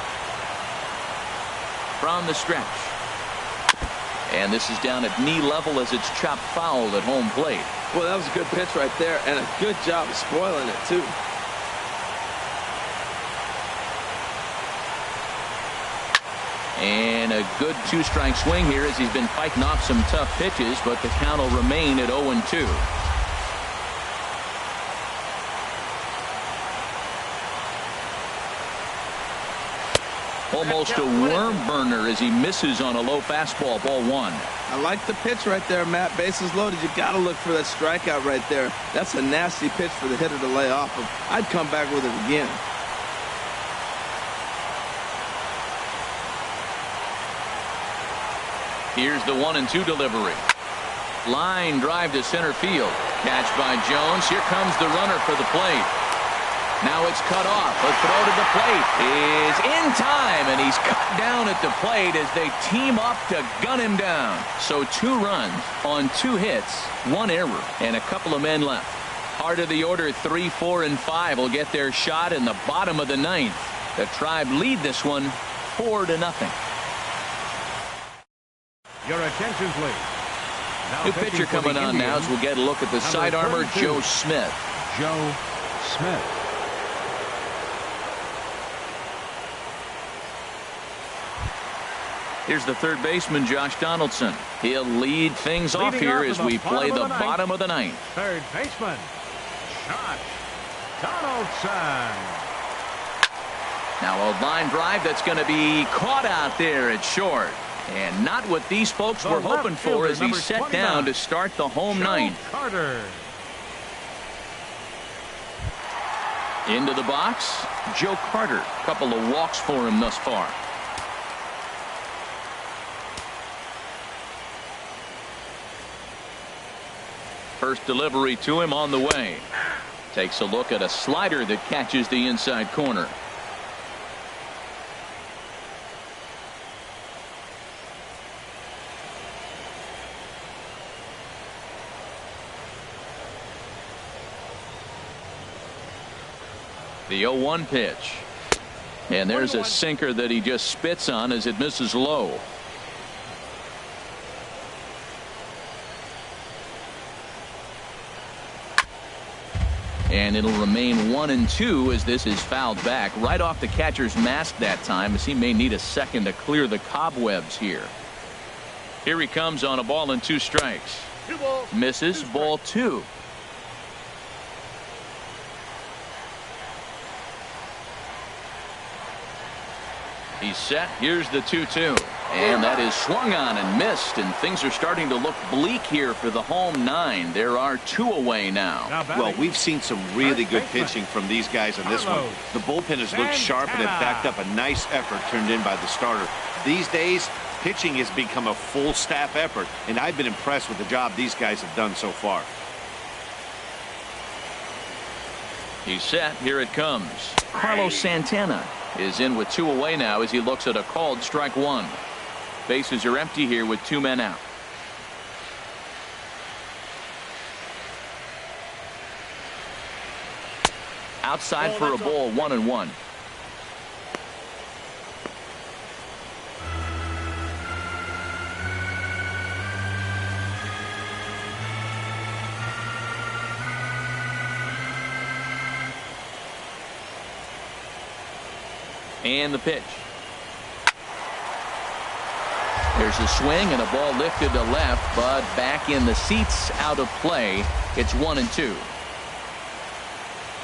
From the stretch. And this is down at knee level as it's chopped foul at home plate. Well, that was a good pitch right there, and a good job of spoiling it, too. And a good 2-strike swing here as he's been fighting off some tough pitches, but the count will remain at 0-2. Almost a worm burner as he misses on a low fastball, ball 1. I like the pitch right there, Matt. Bases loaded. You got to look for that strikeout right there. That's a nasty pitch for the hitter to lay off of. I'd come back with it again. Here's the 1-2 delivery. Line drive to center field. Catch by Jones. Here comes the runner for the plate. Now it's cut off. A throw to the plate is in time, and he's cut down at the plate as they team up to gun him down. So 2 runs on 2 hits, 1 error, and a couple of men left. Heart of the order, 3, 4, and 5 will get their shot in the bottom of the 9th. The Tribe lead this one 4-0. Your attention, please. Now New pitcher coming on now as we'll get a look at the side armor, Joe Smith. Joe Smith. Here's the third baseman, Josh Donaldson. He'll lead things off here as we play the bottom of the 9th. Third baseman, Josh Donaldson. Now a line drive that's going to be caught out there at short. And not what these folks were hoping for as he's set down to start the home 9th. Carter. Into the box, Joe Carter. Couple of walks for him thus far. First delivery to him on the way. Takes a look at a slider that catches the inside corner. The 0-1 pitch. And there's a sinker that he just spits on as it misses low. And it'll remain 1-2 as this is fouled back right off the catcher's mask that time, as he may need a second to clear the cobwebs here. Here he comes on a ball and 2 strikes. Misses, ball 2. He's set. Here's the 2-2. And that is swung on and missed, and things are starting to look bleak here for the home 9. There are 2 away now. Well, we've seen some really good pitching from these guys in this one. The bullpen has looked sharp and have backed up a nice effort turned in by the starter. These days, pitching has become a full staff effort, and I've been impressed with the job these guys have done so far. He's set. Here it comes. Carlos Santana is in with 2 away now as he looks at a called strike 1. Bases are empty here with 2 men out. Outside for a ball, 1-1. And the pitch. There's a swing and a ball lifted to left, but back in the seats, out of play. It's 1-2.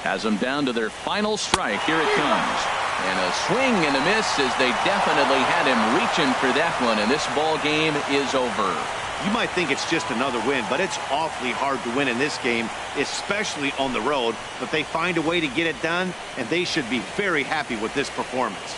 Has them down to their final strike. Here it comes. And a swing and a miss as they definitely had him reaching for that one, and this ball game is over. You might think it's just another win, but it's awfully hard to win in this game, especially on the road. But they find a way to get it done, and they should be very happy with this performance.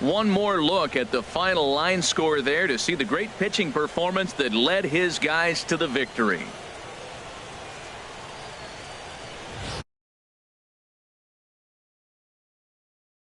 One more look at the final line score there to see the great pitching performance that led his guys to the victory.